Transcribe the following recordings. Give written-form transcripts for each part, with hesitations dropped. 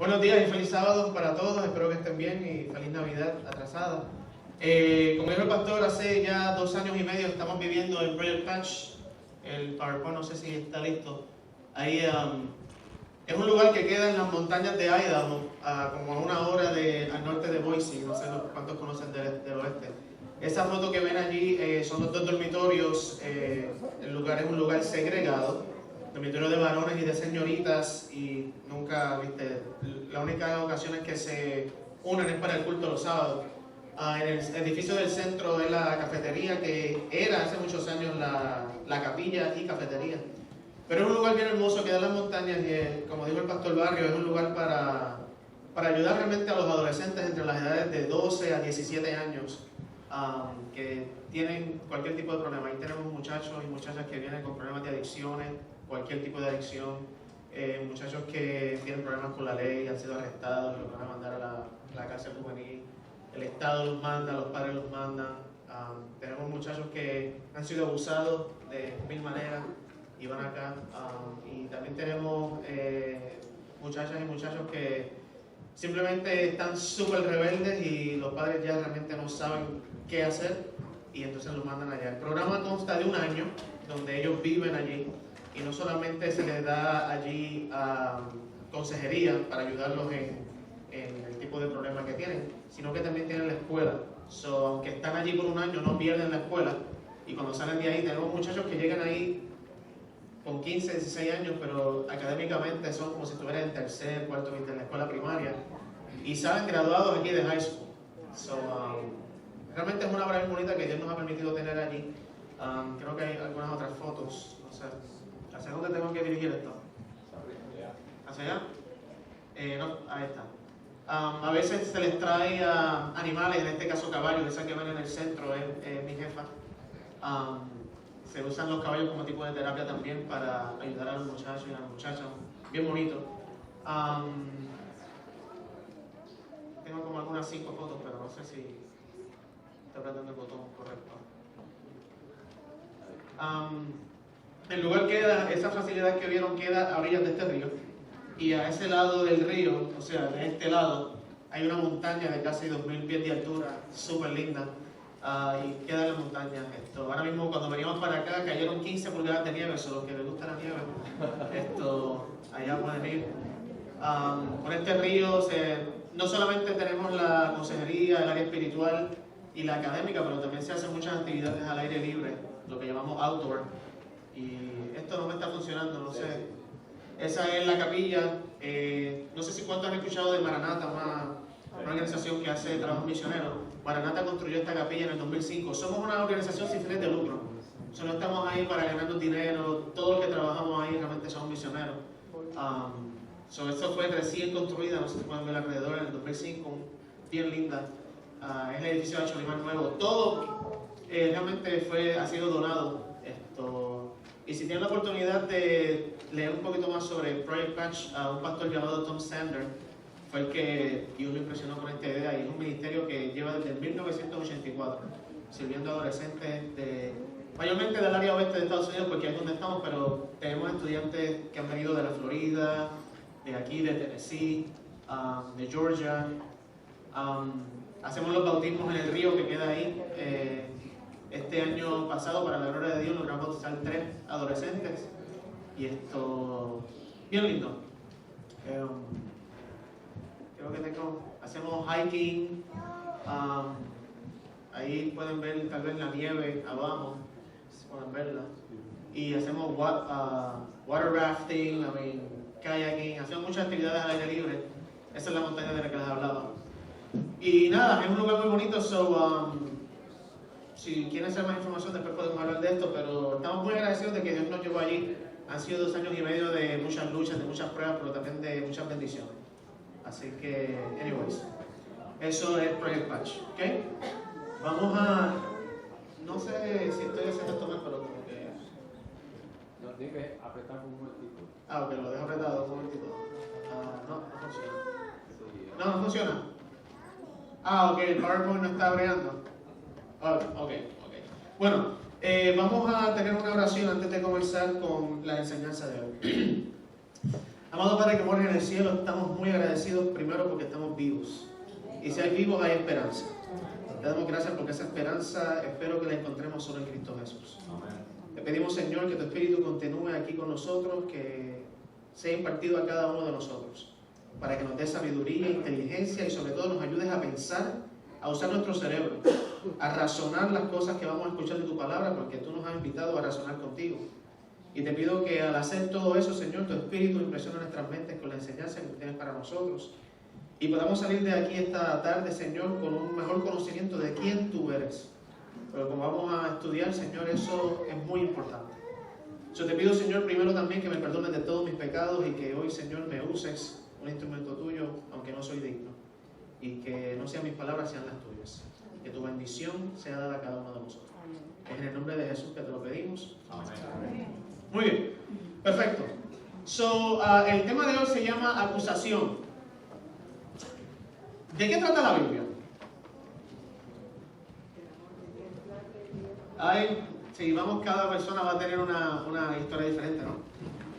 Buenos días y feliz sábado para todos, espero que estén bien y feliz Navidad atrasada. Como dijo el pastor, hace ya 2 años y medio estamos viviendo el Project Patch. El PowerPoint no sé si está listo. Ahí es un lugar que queda en las montañas de Idaho, como a 1 hora al norte de Boise, no sé cuántos conocen del oeste. Esa foto que ven allí son los 2 dormitorios. El lugar es un lugar segregado, dormitorio de varones y de señoritas, y nunca, viste, la única ocasión es que se unen es para el culto los sábados. En el edificio del centro es la cafetería, que era hace muchos años la capilla y cafetería. Pero es un lugar bien hermoso, queda en las montañas y, como dijo el pastor Barrio, es un lugar para ayudar realmente a los adolescentes entre las edades de 12 a 17 años que tienen cualquier tipo de problema. Ahí tenemos muchachos y muchachas que vienen con problemas de adicciones, cualquier tipo de adicción, muchachos que tienen problemas con la ley, han sido arrestados, los van a mandar a la cárcel juvenil, el Estado los manda, los padres los mandan. Tenemos muchachos que han sido abusados de 1000 maneras y van acá. Y también tenemos muchachas y muchachos que simplemente están súper rebeldes y los padres ya realmente no saben qué hacer y entonces los mandan allá. El programa consta de 1 año donde ellos viven allí y no solamente se les da allí consejería para ayudarlos en el tipo de problemas que tienen, sino que también tienen la escuela. Aunque están allí por 1 año, no pierden la escuela, y cuando salen de ahí tenemos muchachos que llegan ahí con 15, 16 años, pero académicamente son como si estuvieran en tercer, cuarto, quinto en la escuela primaria y salen graduados aquí de high school. Realmente es una obra bien bonita que Dios nos ha permitido tener allí. Creo que hay algunas otras fotos, no sé. ¿Hacia dónde tengo que dirigir esto? ¿Hacia allá? No, ahí está. A veces se les trae animales, en este caso caballos, esa que ven en el centro es mi jefa. Se usan los caballos como tipo de terapia también para ayudar a los muchachos y a las muchachas. Bien bonito. Tengo como algunas 5 fotos, pero no sé si está apretando el botón correcto. El lugar queda, esa facilidad que vieron queda a orillas de este río. Y a ese lado del río, o sea, de este lado, hay una montaña de casi 2000 pies de altura, súper linda. Y queda en la montaña. Ahora mismo cuando veníamos para acá cayeron 15 pulgadas de nieve, eso los que les gusta la nieve, allá pueden ir. Con este río no solamente tenemos la consejería, el área espiritual y la académica, pero también se hacen muchas actividades al aire libre, lo que llamamos outdoor. Y esto no me está funcionando, no sé. Esa es la capilla. No sé si cuántos han escuchado de Maranata, una organización que hace trabajo misionero. Maranata construyó esta capilla en el 2005. Somos una organización sin fines de lucro. No estamos ahí para ganarnos dinero. Todos los que trabajamos ahí realmente somos misioneros. Esto fue recién construida, no sé si pueden ver alrededor, en el 2005. Bien linda. Es el edificio de Cholimán nuevo. Todo realmente ha sido donado. Y si tienen la oportunidad de leer un poquito más sobre el Project Patch, un pastor llamado Tom Sander fue el que Dios lo impresionó con esta idea, y es un ministerio que lleva desde 1984 sirviendo a adolescentes mayormente del área oeste de Estados Unidos, porque es donde estamos, pero tenemos estudiantes que han venido de la Florida, de aquí, de Tennessee, de Georgia. Hacemos los bautismos en el río que queda ahí. Este año pasado, para la gloria de Dios, logramos bautizar 3 adolescentes y bien lindo. Creo que hacemos hiking, ahí pueden ver tal vez la nieve abajo, si pueden verla, y hacemos water rafting, kayaking, hacemos muchas actividades al aire libre. Esa es la montaña de la que les hablaba. Y nada, es un lugar muy bonito, si quieren saber más información después podemos hablar de esto, pero estamos muy agradecidos de que Dios nos llevó allí. Han sido 2 años y medio de muchas luchas, de muchas pruebas, pero también de muchas bendiciones. Así que, anyways, eso es Project Patch, ¿ok? Vamos a... No sé si estoy haciendo esto mal, pero como que... No, debe apretar un momentito. Ok, lo dejo apretado un momentito. No funciona. No funciona. Ok, el PowerPoint no está abriendo. Ok. Bueno, vamos a tener una oración antes de comenzar con la enseñanza de hoy. Amado Padre que moras en el cielo, estamos muy agradecidos primero porque estamos vivos. Y si hay vivos, hay esperanza. Te damos gracias porque esa esperanza espero que la encontremos solo en Cristo Jesús. Te pedimos, Señor, que tu Espíritu continúe aquí con nosotros, que sea impartido a cada uno de nosotros, para que nos dé sabiduría, inteligencia y sobre todo nos ayudes a pensar, a usar nuestro cerebro, a razonar las cosas que vamos a escuchar de tu palabra, porque tú nos has invitado a razonar contigo. Y te pido que al hacer todo eso, Señor, tu Espíritu impresione nuestras mentes con la enseñanza que tú tienes para nosotros. Y podamos salir de aquí esta tarde, Señor, con un mejor conocimiento de quién tú eres. Pero como vamos a estudiar, Señor, eso es muy importante. Yo te pido, Señor, primero también que me perdones de todos mis pecados y que hoy, Señor, me uses un instrumento tuyo, aunque no soy digno. Y que no sean mis palabras, sean las tuyas. Que tu bendición sea dada a cada uno de nosotros. Es en el nombre de Jesús que te lo pedimos. Amén. Muy bien, perfecto. El tema de hoy se llama acusación. ¿De qué trata la Biblia? Sí, vamos, cada persona va a tener una historia diferente, ¿no?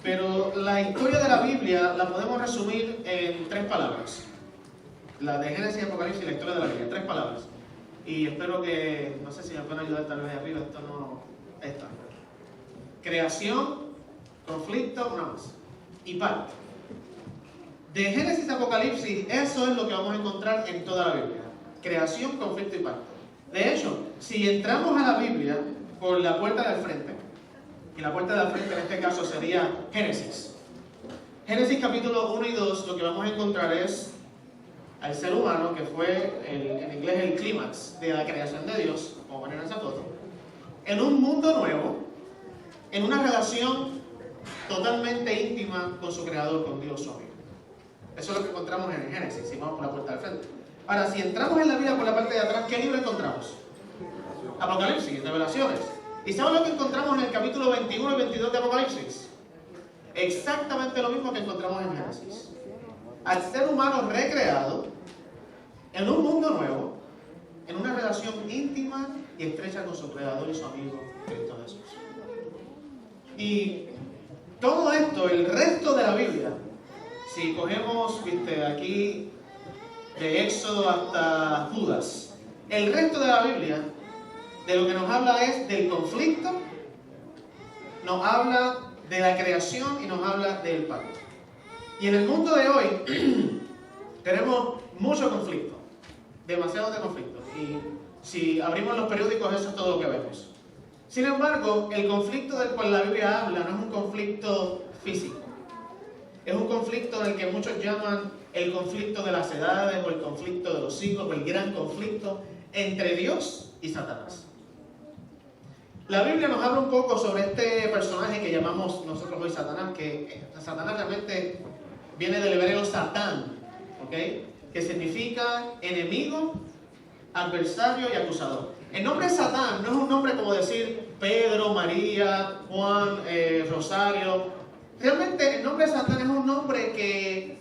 Pero la historia de la Biblia la podemos resumir en 3 palabras. La de Génesis, Apocalipsis y la historia de la Biblia, 3 palabras. Y espero que, no sé si me pueden ayudar tal vez arriba, esto no... Esta. Creación, conflicto, una más. Y pacto. De Génesis a Apocalipsis, eso es lo que vamos a encontrar en toda la Biblia. Creación, conflicto y pacto. De hecho, si entramos a la Biblia por la puerta del frente, y la puerta del frente en este caso sería Génesis. Génesis capítulo 1 y 2, lo que vamos a encontrar es al ser humano, que fue en inglés el clímax de la creación de Dios, como ven en esa foto, en un mundo nuevo, en una relación totalmente íntima con su creador, con Dios su amigo. Eso es lo que encontramos en el Génesis, si vamos por la puerta del frente. Ahora, si entramos en la Biblia por la parte de atrás, ¿qué libro encontramos? Apocalipsis, Revelaciones. ¿Y saben lo que encontramos en el capítulo 21 y 22 de Apocalipsis? Exactamente lo mismo que encontramos en Génesis. Al ser humano recreado, en un mundo nuevo, en una relación íntima y estrecha con su creador y su amigo, Cristo Jesús. Y todo esto, el resto de la Biblia, si cogemos, aquí de Éxodo hasta Judas, el resto de la Biblia, de lo que nos habla es del conflicto, nos habla de la creación y nos habla del pacto. Y en el mundo de hoy tenemos mucho conflicto, demasiado de conflicto. Y si abrimos los periódicos, eso es todo lo que vemos. Sin embargo, el conflicto del cual la Biblia habla no es un conflicto físico. Es un conflicto en el que muchos llaman el conflicto de las edades, o el conflicto de los hijos, o el gran conflicto entre Dios y Satanás. La Biblia nos habla un poco sobre este personaje que llamamos nosotros hoy Satanás, que Satanás realmente viene del hebreo Satán, ¿ok? Que significa enemigo, adversario y acusador. El nombre Satán no es un nombre como decir Pedro, María, Juan, Rosario. Realmente el nombre Satán es un nombre que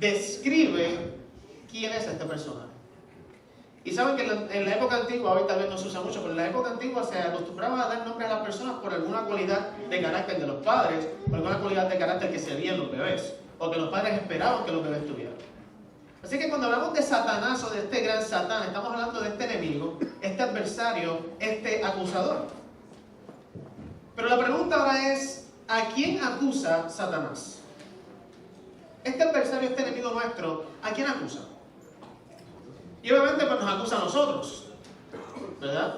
describe quién es este personaje. Y saben que en la época antigua, hoy tal vez no se usa mucho, pero en la época antigua se acostumbraba a dar nombre a las personas por alguna cualidad de carácter de los padres, por alguna cualidad de carácter que se veía en los bebés, o que los padres esperaban que los bebés tuvieran. Así que cuando hablamos de Satanás o de este gran Satán, estamos hablando de este enemigo, este adversario, este acusador. Pero la pregunta ahora es, ¿a quién acusa Satanás? Este adversario, este enemigo nuestro, ¿a quién acusa? Y obviamente pues nos acusa a nosotros, ¿verdad?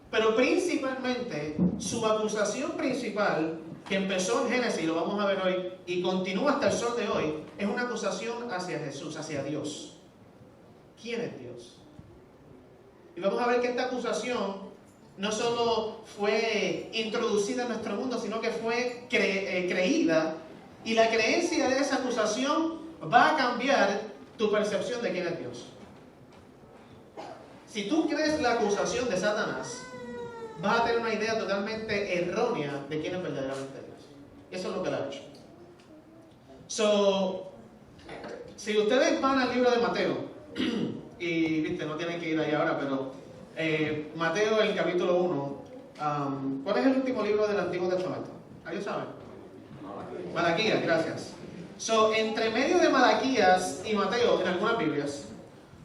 Pero principalmente, su acusación principal, que empezó en Génesis, y lo vamos a ver hoy, y continúa hasta el sol de hoy, es una acusación hacia Jesús, hacia Dios. ¿Quién es Dios? Y vamos a ver que esta acusación no solo fue introducida en nuestro mundo, sino que fue creída, y la creencia de esa acusación va a cambiar tu percepción de quién es Dios. Si tú crees la acusación de Satanás, vas a tener una idea totalmente errónea de quién es verdaderamente Dios. Y eso es lo que él ha hecho. Si ustedes van al libro de Mateo, y viste, no tienen que ir ahí ahora, pero Mateo, el capítulo 1, ¿cuál es el último libro del Antiguo Testamento? ¿Alguien sabe? Malaquías, gracias. So, entre medio de Malaquías y Mateo, en algunas Biblias,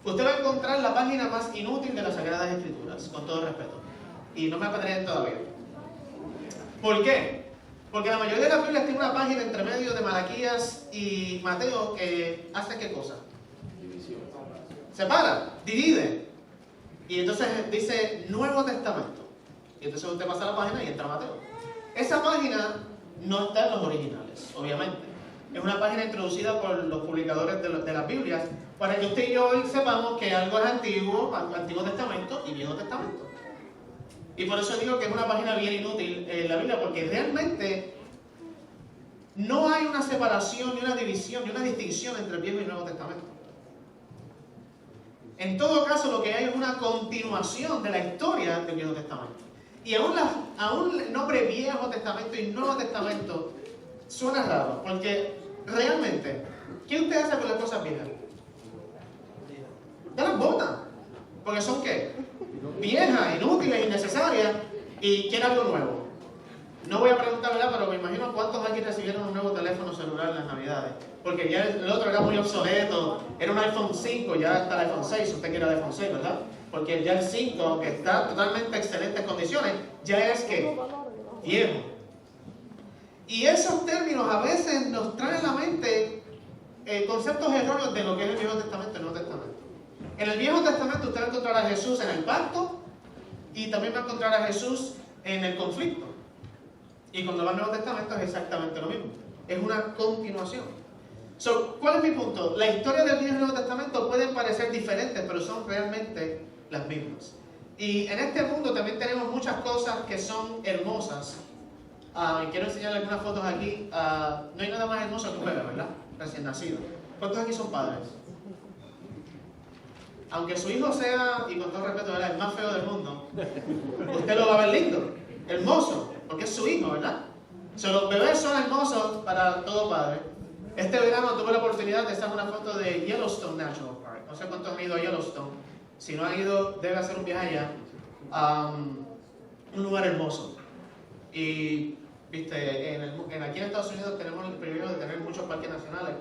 usted va a encontrar la página más inútil de las Sagradas Escrituras, con todo respeto. Y no me apedreen todavía. ¿Por qué? Porque la mayoría de las Biblias tiene una página entre medio de Malaquías y Mateo que hace ¿qué cosa? División. Separa, divide. Y entonces dice Nuevo Testamento. Y entonces usted pasa a la página y entra a Mateo. Esa página no está en los originales, obviamente. Es una página introducida por los publicadores de las Biblias para que usted y yo hoy sepamos que algo es Antiguo Testamento y Viejo Testamento. Y por eso digo que es una página bien inútil en la Biblia, porque realmente no hay una separación, ni una división, ni una distinción entre el Viejo y el Nuevo Testamento. En todo caso, lo que hay es una continuación de la historia del Viejo Testamento. Y aún el nombre Viejo Testamento y Nuevo Testamento suena raro, porque realmente, ¿qué usted hace con las cosas viejas? Ya las botan, porque son ¿qué? Viejas, inútiles, innecesarias, y quiere algo nuevo. No voy a preguntar, ¿verdad? Pero me imagino cuántos aquí recibieron un nuevo teléfono celular en las Navidades. Porque ya el otro era muy obsoleto, era un iPhone 5, ya está el iPhone 6, usted quiere el iPhone 6, ¿verdad? Porque ya el 5, aunque está totalmente en excelentes condiciones, ya es que viejo. Y esos términos a veces nos traen a la mente conceptos erróneos de lo que es el Viejo Testamento y el Nuevo Testamento. En el Viejo Testamento usted va a encontrar a Jesús en el pacto y también va a encontrar a Jesús en el conflicto. Y cuando va al Nuevo Testamento es exactamente lo mismo. Es una continuación. ¿Cuál es mi punto? La historia del Viejo y Nuevo Testamento pueden parecer diferentes, pero son realmente las mismas. Y en este mundo también tenemos muchas cosas que son hermosas. Quiero enseñarle algunas fotos aquí. No hay nada más hermoso que un bebé, ¿verdad? Recién nacido. ¿Cuántos aquí son padres? Aunque su hijo sea, y con todo respeto, ¿verdad?, el más feo del mundo, usted lo va a ver lindo, hermoso, porque es su hijo, ¿verdad? Los bebés son hermosos para todo padre. Este verano tuve la oportunidad de hacer una foto de Yellowstone National Park. No sé cuántos han ido a Yellowstone. Si no han ido, debe hacer un viaje allá. Un lugar hermoso. Y, viste, aquí en Estados Unidos tenemos el privilegio de tener muchos parques nacionales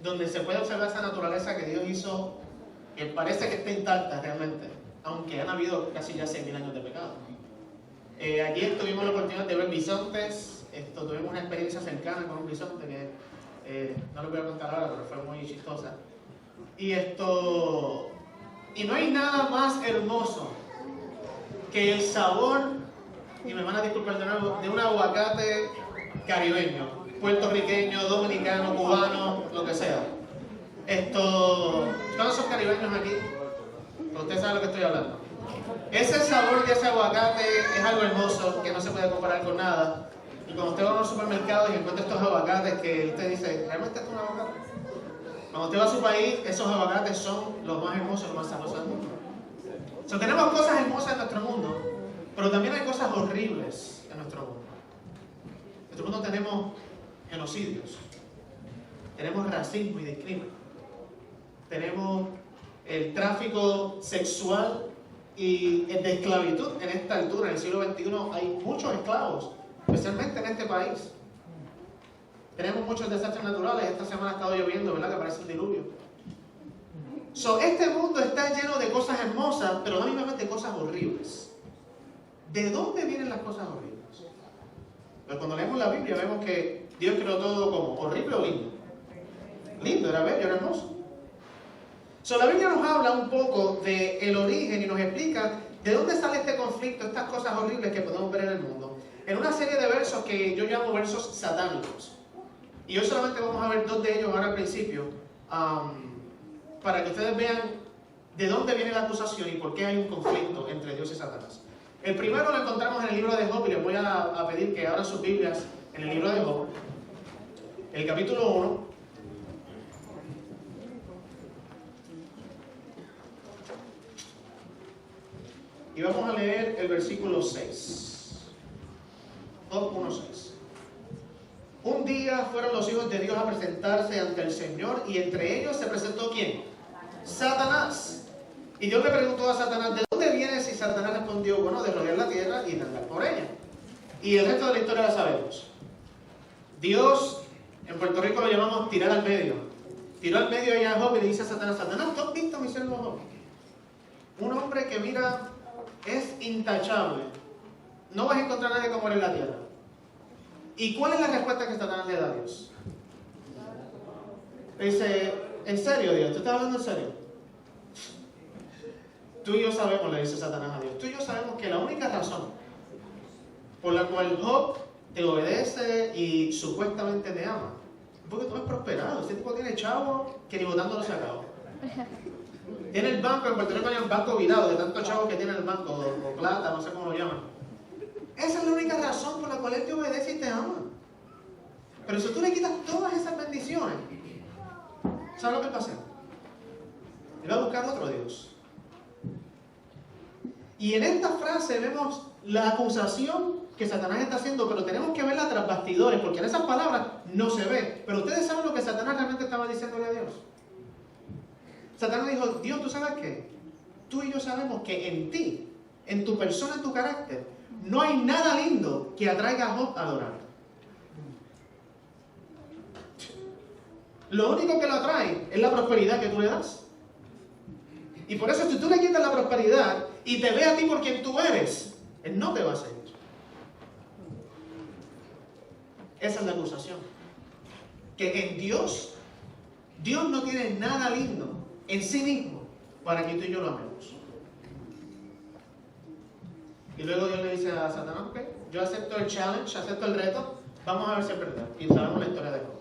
donde se puede observar esa naturaleza que Dios hizo, que parece que está intacta realmente, aunque han habido casi ya 6.000 años de pecado. Ayer tuvimos la oportunidad de ver bisontes. Tuvimos una experiencia cercana con un bisonte que no lo voy a contar ahora, pero fue muy chistosa. Y no hay nada más hermoso que el sabor, y me van a disculpar de nuevo, de un aguacate caribeño, puertorriqueño, dominicano, cubano, lo que sea. ¿Cuántos son caribeños aquí? Usted sabe lo que estoy hablando. Ese sabor de ese aguacate es algo hermoso que no se puede comparar con nada. Y cuando usted va a un supermercado y encuentra estos aguacates que usted dice, ¿realmente esto es un aguacate? Cuando usted va a su país, esos aguacates son los más hermosos, los más sabrosos del mundo. Tenemos cosas hermosas en nuestro mundo, pero también hay cosas horribles en nuestro mundo. En nuestro mundo tenemos genocidios, tenemos racismo y discriminación, tenemos el tráfico sexual y de esclavitud. En esta altura, en el siglo XXI, hay muchos esclavos, especialmente en este país. Tenemos muchos desastres naturales. Esta semana ha estado lloviendo, ¿verdad?, que parece un diluvio. Este mundo está lleno de cosas hermosas, pero también de cosas horribles. ¿De dónde vienen las cosas horribles? Pero cuando leemos la Biblia vemos que Dios creó todo como horrible o lindo. Lindo, era bello, era hermoso. La Biblia nos habla un poco del origen y nos explica de dónde sale este conflicto, estas cosas horribles que podemos ver en el mundo. En una serie de versos que yo llamo versos satánicos. Y hoy solamente vamos a ver dos de ellos ahora al principio, para que ustedes vean de dónde viene la acusación y por qué hay un conflicto entre Dios y Satanás. El primero lo encontramos en el libro de Job, y les voy a pedir que abran sus Biblias en el libro de Job, el capítulo 1. Y vamos a leer el versículo 6. Job 1:6. Un día fueron los hijos de Dios a presentarse ante el Señor, y entre ellos se presentó ¿quién? Satanás. Y Dios le preguntó a Satanás, ¿de dónde vienes? Y Satanás respondió, bueno, de rodear la tierra y de andar por ella. Y el resto de la historia la sabemos. Dios En Puerto Rico lo llamamos tirar al medio. Tiró al medio allá a Job y le dice a Satanás, Satanás, ¿tú has visto a mi siervo Job? Un hombre que mira, es intachable. No vas a encontrar a nadie como él en la tierra. ¿Y cuál es la respuesta que Satanás le da a Dios? Le dice, ¿en serio, Dios? ¿Tú estás hablando en serio? Tú y yo sabemos, le dice Satanás a Dios, tú y yo sabemos que la única razón por la cual Job te obedece y supuestamente te ama es porque tú has prosperado. Este tipo tiene chavo que ni votándolo se acaba. Tiene el banco, en Puerto Rico hay un banco virado de tantos chavos que tiene el banco, o plata, no sé cómo lo llaman. Esa es la única razón por la cual Él te obedece y te ama. Pero si tú le quitas todas esas bendiciones, ¿sabes lo que pasa? Él va a buscar otro Dios. Y en esta frase vemos la acusación que Satanás está haciendo, pero tenemos que verla tras bastidores, porque en esas palabras no se ve. Pero ustedes saben lo que Satanás realmente estaba diciéndole a Dios. Satanás dijo, Dios, ¿tú sabes qué? Tú y yo sabemos que en ti, en tu persona, en tu carácter, no hay nada lindo que atraiga a Job a adorar. Lo único que lo atrae es la prosperidad que tú le das. Y por eso si tú le quitas la prosperidad y te ve a ti por quien tú eres, Él no te va a seguir. Esa es la acusación. Que en Dios, Dios no tiene nada lindo en sí mismo para que tú y yo lo amemos. Y luego Dios le dice a Satanás, ok, yo acepto el challenge, acepto el reto, vamos a ver si es verdad. Y sabemos la historia de Job.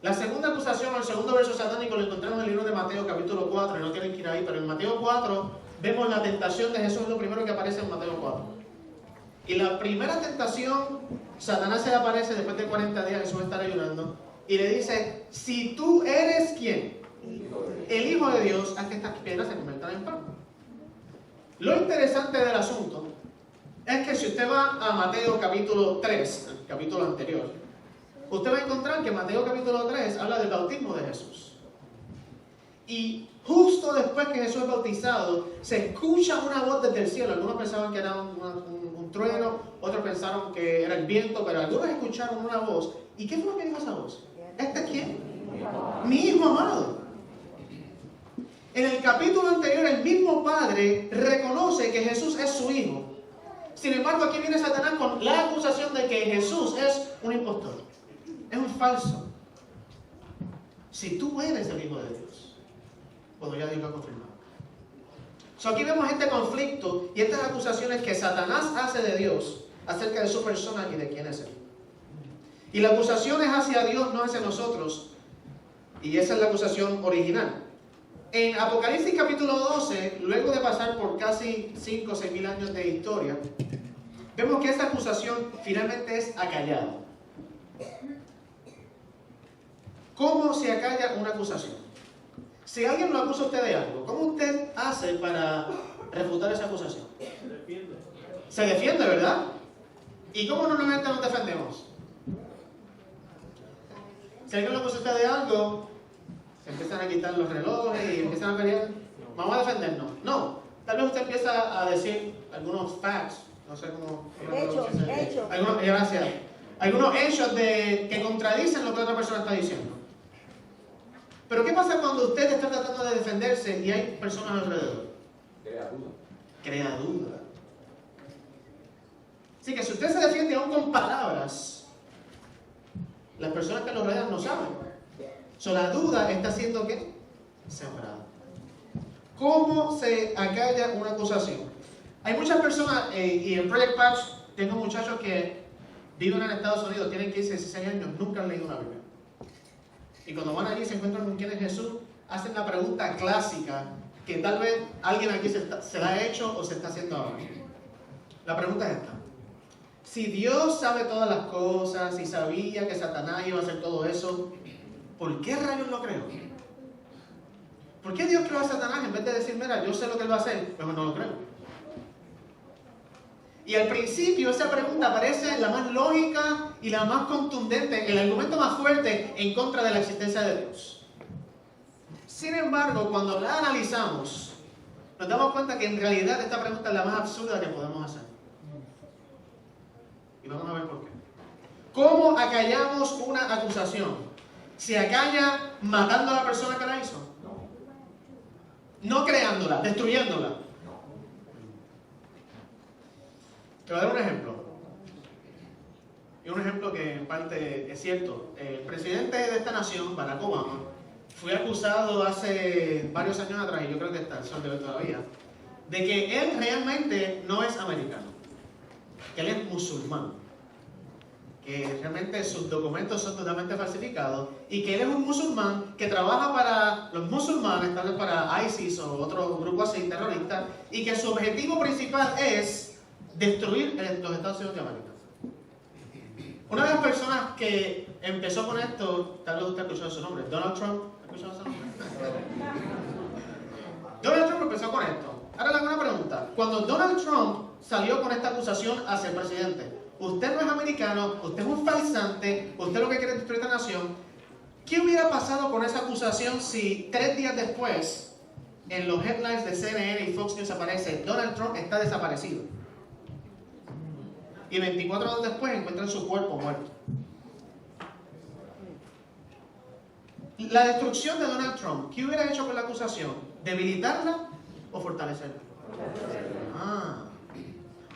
La segunda acusación, el segundo verso satánico, lo encontramos en el libro de Mateo capítulo 4, y no tienen que ir ahí, pero en Mateo 4 vemos la tentación de Jesús, lo primero que aparece en Mateo 4. Y la primera tentación, Satanás se le aparece después de 40 días, Jesús está ayunando, y le dice, si tú eres ¿quién? El Hijo de Dios, haz que estas piedras se conviertan en pan. Lo interesante del asunto es que si usted va a Mateo capítulo 3, el capítulo anterior, usted va a encontrar que Mateo capítulo 3 habla del bautismo de Jesús. Y justo después que Jesús es bautizado, se escucha una voz desde el cielo. Algunos pensaban que era un trueno, otros pensaron que era el viento, pero algunos escucharon una voz. ¿Y qué fue lo que dijo esa voz? ¿Este es quién? Mi Hijo amado. En el capítulo anterior, el mismo Padre reconoce que Jesús es su Hijo. Sin embargo, aquí viene Satanás con la acusación de que Jesús es un impostor. Es un falso. Si tú eres el Hijo de Dios, cuando ya Dios lo ha confirmado. Aquí vemos este conflicto y estas acusaciones que Satanás hace de Dios acerca de su persona y de quién es Él. Y la acusación es hacia Dios, no hacia nosotros. Y esa es la acusación original. En Apocalipsis capítulo 12, luego de pasar por casi 5 o 6 mil años de historia, vemos que esta acusación finalmente es acallada. ¿Cómo se acalla una acusación? Si alguien lo acusa a usted de algo, ¿cómo usted hace para refutar esa acusación? Se defiende. Se defiende, ¿verdad? ¿Y cómo normalmente nos defendemos? Si alguien lo acusa a usted de algo, se empiezan a quitar los relojes y empiezan a pelear. Vamos a defendernos. No, tal vez usted empieza a decir algunos facts, no sé cómo... Hechos. Gracias. Algunos hechos que contradicen lo que otra persona está diciendo. Pero ¿qué pasa cuando usted está tratando de defenderse y hay personas alrededor? Crea duda. Crea duda. Así que si usted se defiende aún con palabras, las personas que lo rodean no saben. La duda está siendo ¿qué? Sembrada. ¿Cómo se acalla una acusación? Hay muchas personas, y en Project Patch tengo muchachos que viven en Estados Unidos, tienen 15, 16 años, nunca han leído una Biblia. Y cuando van allí y se encuentran con quién es Jesús, hacen la pregunta clásica que tal vez alguien aquí se la ha hecho o se está haciendo ahora. La pregunta es esta. Si Dios sabe todas las cosas, si sabía que Satanás iba a hacer todo eso, ¿por qué rayos lo creó? ¿Por qué Dios creó a Satanás en vez de decir, mira, yo sé lo que él va a hacer, pero no lo creo? Y al principio esa pregunta parece la más lógica y la más contundente, el argumento más fuerte en contra de la existencia de Dios. Sin embargo, cuando la analizamos, nos damos cuenta que en realidad esta pregunta es la más absurda que podemos hacer. Y vamos a ver por qué. ¿Cómo acallamos una acusación? ¿Se acalla matando a la persona que la hizo? No creándola, destruyéndola. Te voy a dar un ejemplo. Y un ejemplo que en parte es cierto. El presidente de esta nación, Barack Obama, fue acusado hace varios años atrás, y yo creo que está el de todavía, de que él realmente no es americano, que él es musulmán, que realmente sus documentos son totalmente falsificados y que él es un musulmán que trabaja para los musulmanes, tal vez para ISIS o otro grupo así terrorista, y que su objetivo principal es destruir los Estados Unidos de América. Una de las personas que empezó con esto, tal vez usted ha escuchado su nombre, Donald Trump. ¿Ha escuchado su nombre? Donald Trump empezó con esto. Ahora le hago una pregunta. Cuando Donald Trump salió con esta acusación hacia el presidente, usted no es americano, usted es un falsante, usted lo que quiere es destruir esta nación, ¿qué hubiera pasado con esa acusación si 3 días después en los headlines de CNN y Fox News aparece Donald Trump está desaparecido? Y 24 horas después encuentran su cuerpo muerto. La destrucción de Donald Trump, ¿qué hubiera hecho con la acusación? ¿Debilitarla o fortalecerla?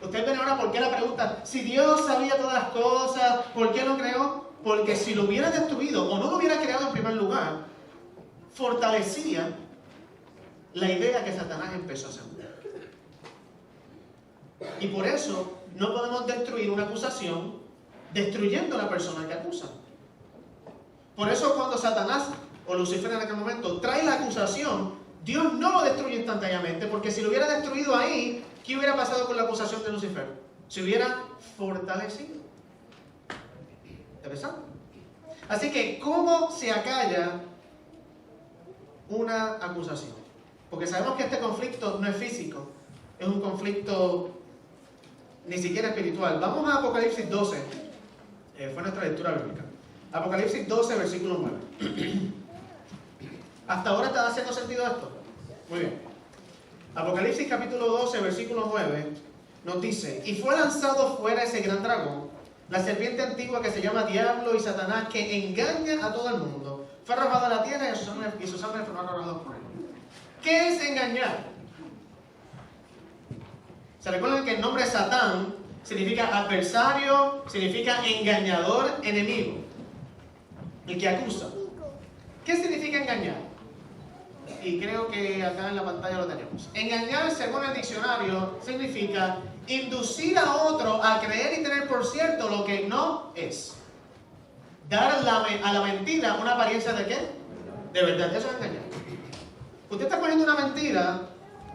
Ustedes ven ahora por qué la pregunta, si Dios sabía todas las cosas, ¿por qué lo creó? Porque si lo hubiera destruido o no lo hubiera creado en primer lugar, fortalecía la idea que Satanás empezó a sembrar. Y por eso no podemos destruir una acusación destruyendo a la persona que acusa. Por eso cuando Satanás o Lucifer en aquel momento trae la acusación, Dios no lo destruye instantáneamente, porque si lo hubiera destruido ahí, ¿qué hubiera pasado con la acusación de Lucifer? Se hubiera fortalecido. ¿Interesante? Así que, ¿cómo se acalla una acusación? Porque sabemos que este conflicto no es físico, es un conflicto ni siquiera espiritual. Vamos a Apocalipsis 12, fue nuestra lectura bíblica. Apocalipsis 12, versículo 9. ¿Hasta ahora está haciendo sentido esto? Muy bien. Apocalipsis capítulo 12, versículo 9, nos dice: y fue lanzado fuera ese gran dragón, la serpiente antigua que se llama Diablo y Satanás, que engaña a todo el mundo. Fue arrojado a la tierra y sus ángeles fueron arrojados por él. ¿Qué es engañar? ¿Se recuerdan que el nombre Satán significa adversario, significa engañador, enemigo? El que acusa. ¿Qué significa engañar? Y creo que acá en la pantalla lo tenemos. Engañar, según el diccionario, significa inducir a otro a creer y tener por cierto lo que no es. Dar a la mentira una apariencia de ¿qué? De verdad. Eso es engañar. Usted está poniendo una mentira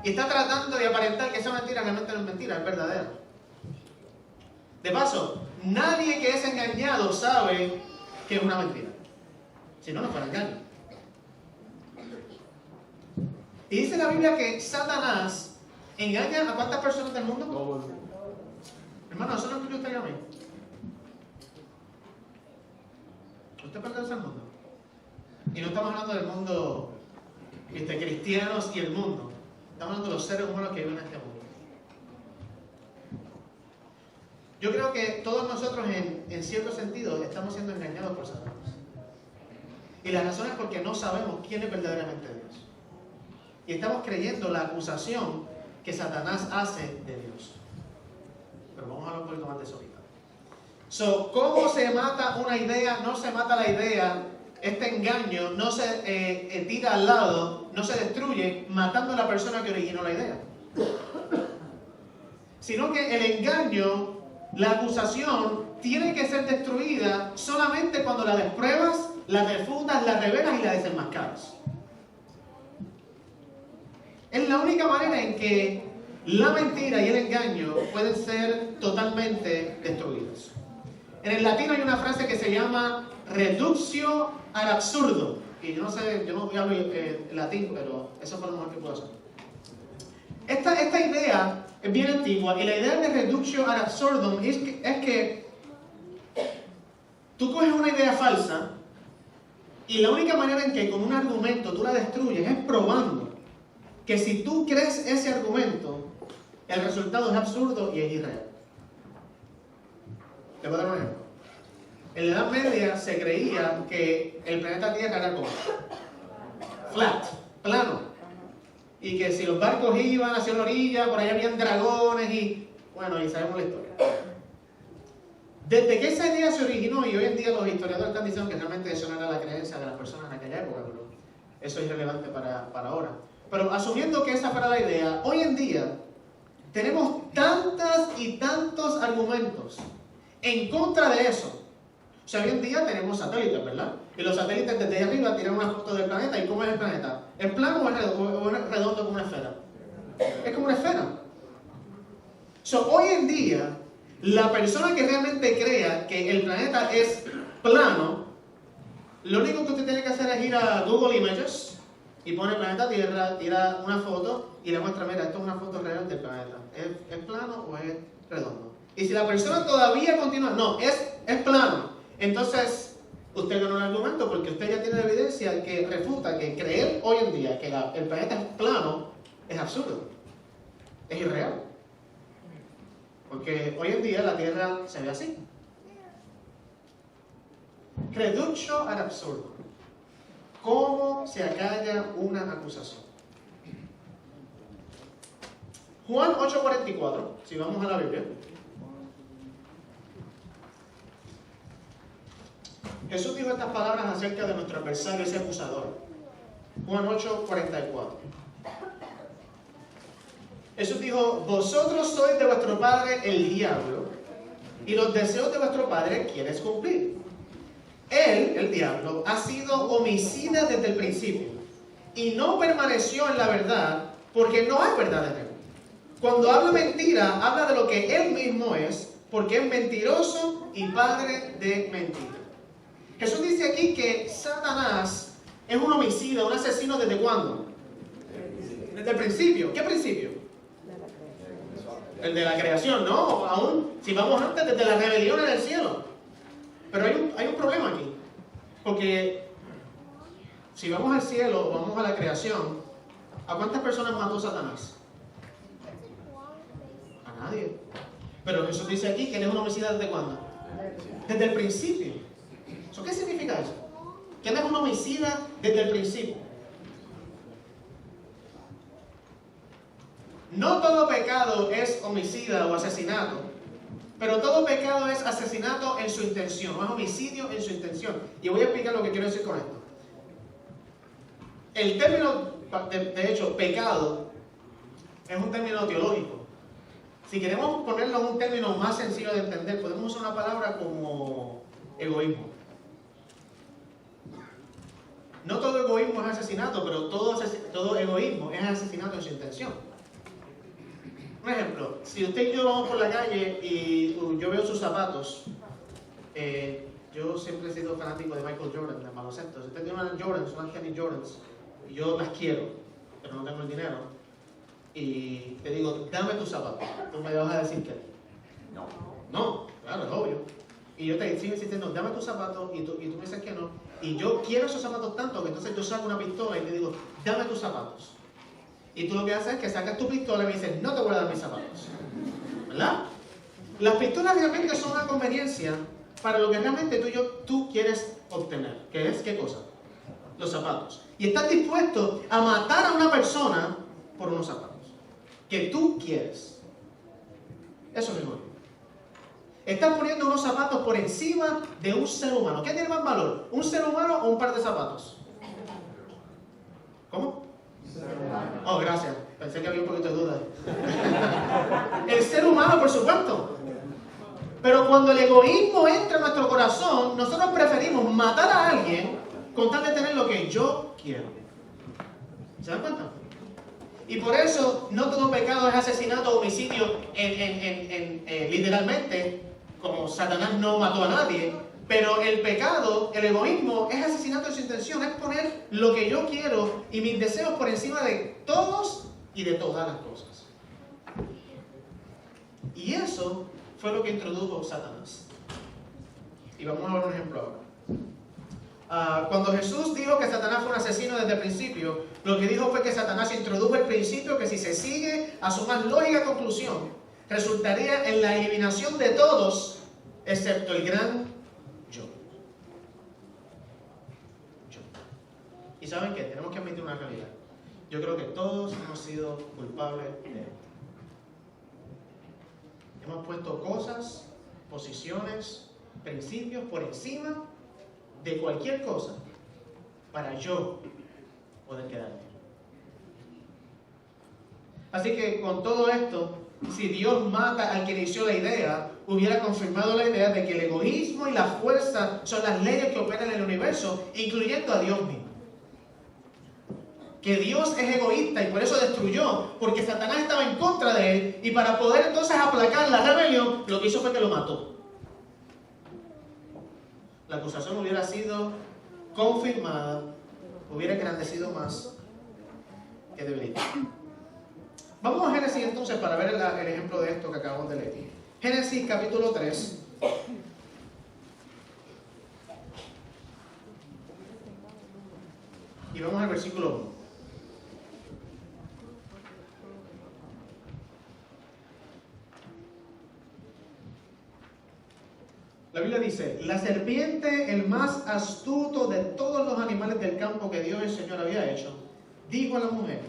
y está tratando de aparentar que esa mentira realmente no es mentira, es verdadera. De paso, nadie que es engañado sabe que es una mentira. Si no, no fuera engaño. Y dice la Biblia que Satanás engaña a ¿cuántas personas del mundo? Todo el mundo. Hermano, eso no incluye usted y a mí. Usted pertenece al mundo. Y no estamos hablando del mundo cristianos y el mundo. Estamos hablando de los seres humanos que viven en este mundo. Yo creo que todos nosotros en cierto sentido estamos siendo engañados por Satanás. Y la razón es porque no sabemos quién es verdaderamente Dios. Y estamos creyendo la acusación que Satanás hace de Dios. Pero vamos a hablar un poquito más de eso ahorita. ¿Cómo se mata una idea? No se mata la idea. Este engaño no se tira al lado, no se destruye matando a la persona que originó la idea. Sino que el engaño, la acusación, tiene que ser destruida solamente cuando la despruebas, la refutas, la revelas y la desenmascaras. Es la única manera en que la mentira y el engaño pueden ser totalmente destruidos. En el latín hay una frase que se llama reductio ad absurdum. Y yo no sé, yo no hablo latín, pero eso fue lo mejor que puedo hacer. Esta idea es bien antigua y la idea de reductio ad absurdum es que tú coges una idea falsa y la única manera en que con un argumento tú la destruyes es probando que si tú crees ese argumento, el resultado es absurdo y es irreal. Te voy a dar un ejemplo. En la Edad Media se creía que el planeta Tierra era como flat, plano. Y que si los barcos iban hacia la orilla, por ahí habían dragones y... Bueno, y sabemos la historia. Desde que esa idea se originó, y hoy en día los historiadores están diciendo que realmente eso no era la creencia de las personas en aquella época, pero eso es irrelevante para ahora. Pero asumiendo que esa fuera la idea, hoy en día tenemos tantas y tantos argumentos en contra de eso. O sea, hoy en día tenemos satélites, ¿verdad? Y los satélites desde arriba tiran una foto del planeta. ¿Y cómo es el planeta? ¿Es plano o es redondo como una esfera? Es como una esfera. Hoy en día, la persona que realmente crea que el planeta es plano, lo único que usted tiene que hacer es ir a Google Images y pone planeta Tierra, tira una foto y le muestra, mira, esto es una foto real del planeta. ¿Es plano o es redondo? Y si la persona todavía continúa, no, es plano. Entonces, usted ganó el argumento porque usted ya tiene la evidencia que refuta que creer hoy en día que el planeta es plano es absurdo, es irreal. Porque hoy en día la Tierra se ve así. Reductio ad absurdum. ¿Cómo se acalla una acusación? Juan 8:44, si vamos a la Biblia. Jesús dijo estas palabras acerca de nuestro adversario, ese acusador. Juan 8:44. Jesús dijo, vosotros sois de vuestro padre el diablo, y los deseos de vuestro padre quieres cumplir. Él, el diablo, ha sido homicida desde el principio, y no permaneció en la verdad, porque no hay verdad en él. Cuando habla mentira, habla de lo que él mismo es, porque es mentiroso y padre de mentira. Jesús dice aquí que Satanás es un homicida, un asesino, ¿desde cuándo? Desde el principio. ¿Qué principio? El de la creación, ¿no? Aún, si vamos antes, desde la rebelión en el cielo. Pero hay un problema aquí. Porque si vamos al cielo o vamos a la creación, ¿a cuántas personas mató Satanás? A nadie. Pero Jesús dice aquí que él es un homicida ¿desde cuándo? Desde el principio. ¿Qué significa eso? Que él es un homicida desde el principio. No todo pecado es homicida o asesinato, pero todo pecado es asesinato en su intención, o es homicidio en su intención. Y voy a explicar lo que quiero decir con esto. El término, de hecho, pecado, es un término teológico. Si queremos ponerlo en un término más sencillo de entender, podemos usar una palabra como egoísmo. No todo egoísmo es asesinato, pero todo egoísmo es asesinato en su intención. Un ejemplo, si usted y yo vamos por la calle y yo veo sus zapatos, yo siempre he sido fanático de Michael Jordan, del baloncesto. Si usted tiene unas Jordans, unas Kenny Jordans, y yo las quiero, pero no tengo el dinero, y te digo, dame tus zapatos, tú me vas a decir que no. No, claro, es obvio. Y yo te sigo insistiendo, dame tus zapatos, y tú me dices que no. Y yo quiero esos zapatos tanto que entonces yo saco una pistola y te digo, dame tus zapatos. Y tú lo que haces es que sacas tu pistola y me dices, no te voy a dar mis zapatos. ¿Verdad? Las pistolas realmente son una conveniencia para lo que realmente tú quieres obtener. ¿Qué es? ¿Qué cosa? Los zapatos. Y estás dispuesto a matar a una persona por unos zapatos que tú quieres. Eso es egoísmo. Estás poniendo unos zapatos por encima de un ser humano. ¿Qué tiene más valor? ¿Un ser humano o un par de zapatos? ¿Cómo? Oh, gracias. Pensé que había un poquito de duda. El ser humano, por supuesto. Pero cuando el egoísmo entra en nuestro corazón, nosotros preferimos matar a alguien con tal de tener lo que yo quiero. ¿Se dan cuenta? Y por eso no todo pecado es asesinato o homicidio literalmente, como Satanás no mató a nadie, pero el pecado, el egoísmo, es asesinato en su intención, es poner lo que yo quiero y mis deseos por encima de todos y de todas las cosas. Y eso fue lo que introdujo Satanás. Y vamos a ver un ejemplo ahora. Cuando Jesús dijo que Satanás fue un asesino desde el principio, lo que dijo fue que Satanás introdujo el principio que si se sigue a su más lógica conclusión, resultaría en la eliminación de todos, excepto el gran yo. saben que tenemos que admitir una realidad. Yo creo que todos hemos sido culpables de esto. Hemos puesto cosas, posiciones, principios por encima de cualquier cosa para yo poder quedar bien. Así que con todo esto, si Dios mata al que inició la idea, hubiera confirmado la idea de que el egoísmo y la fuerza son las leyes que operan en el universo, incluyendo a Dios mismo. Que Dios es egoísta y por eso destruyó, porque Satanás estaba en contra de él, y para poder entonces aplacar la rebelión, lo que hizo fue que lo mató. La acusación hubiera sido confirmada, hubiera engrandecido más que debilitado. Vamos a Génesis entonces para ver el ejemplo de esto que acabamos de leer. Génesis capítulo 3. Y vamos al versículo 1. La Biblia dice: la serpiente, el más astuto de todos los animales del campo que Dios el Señor había hecho, dijo a la mujer: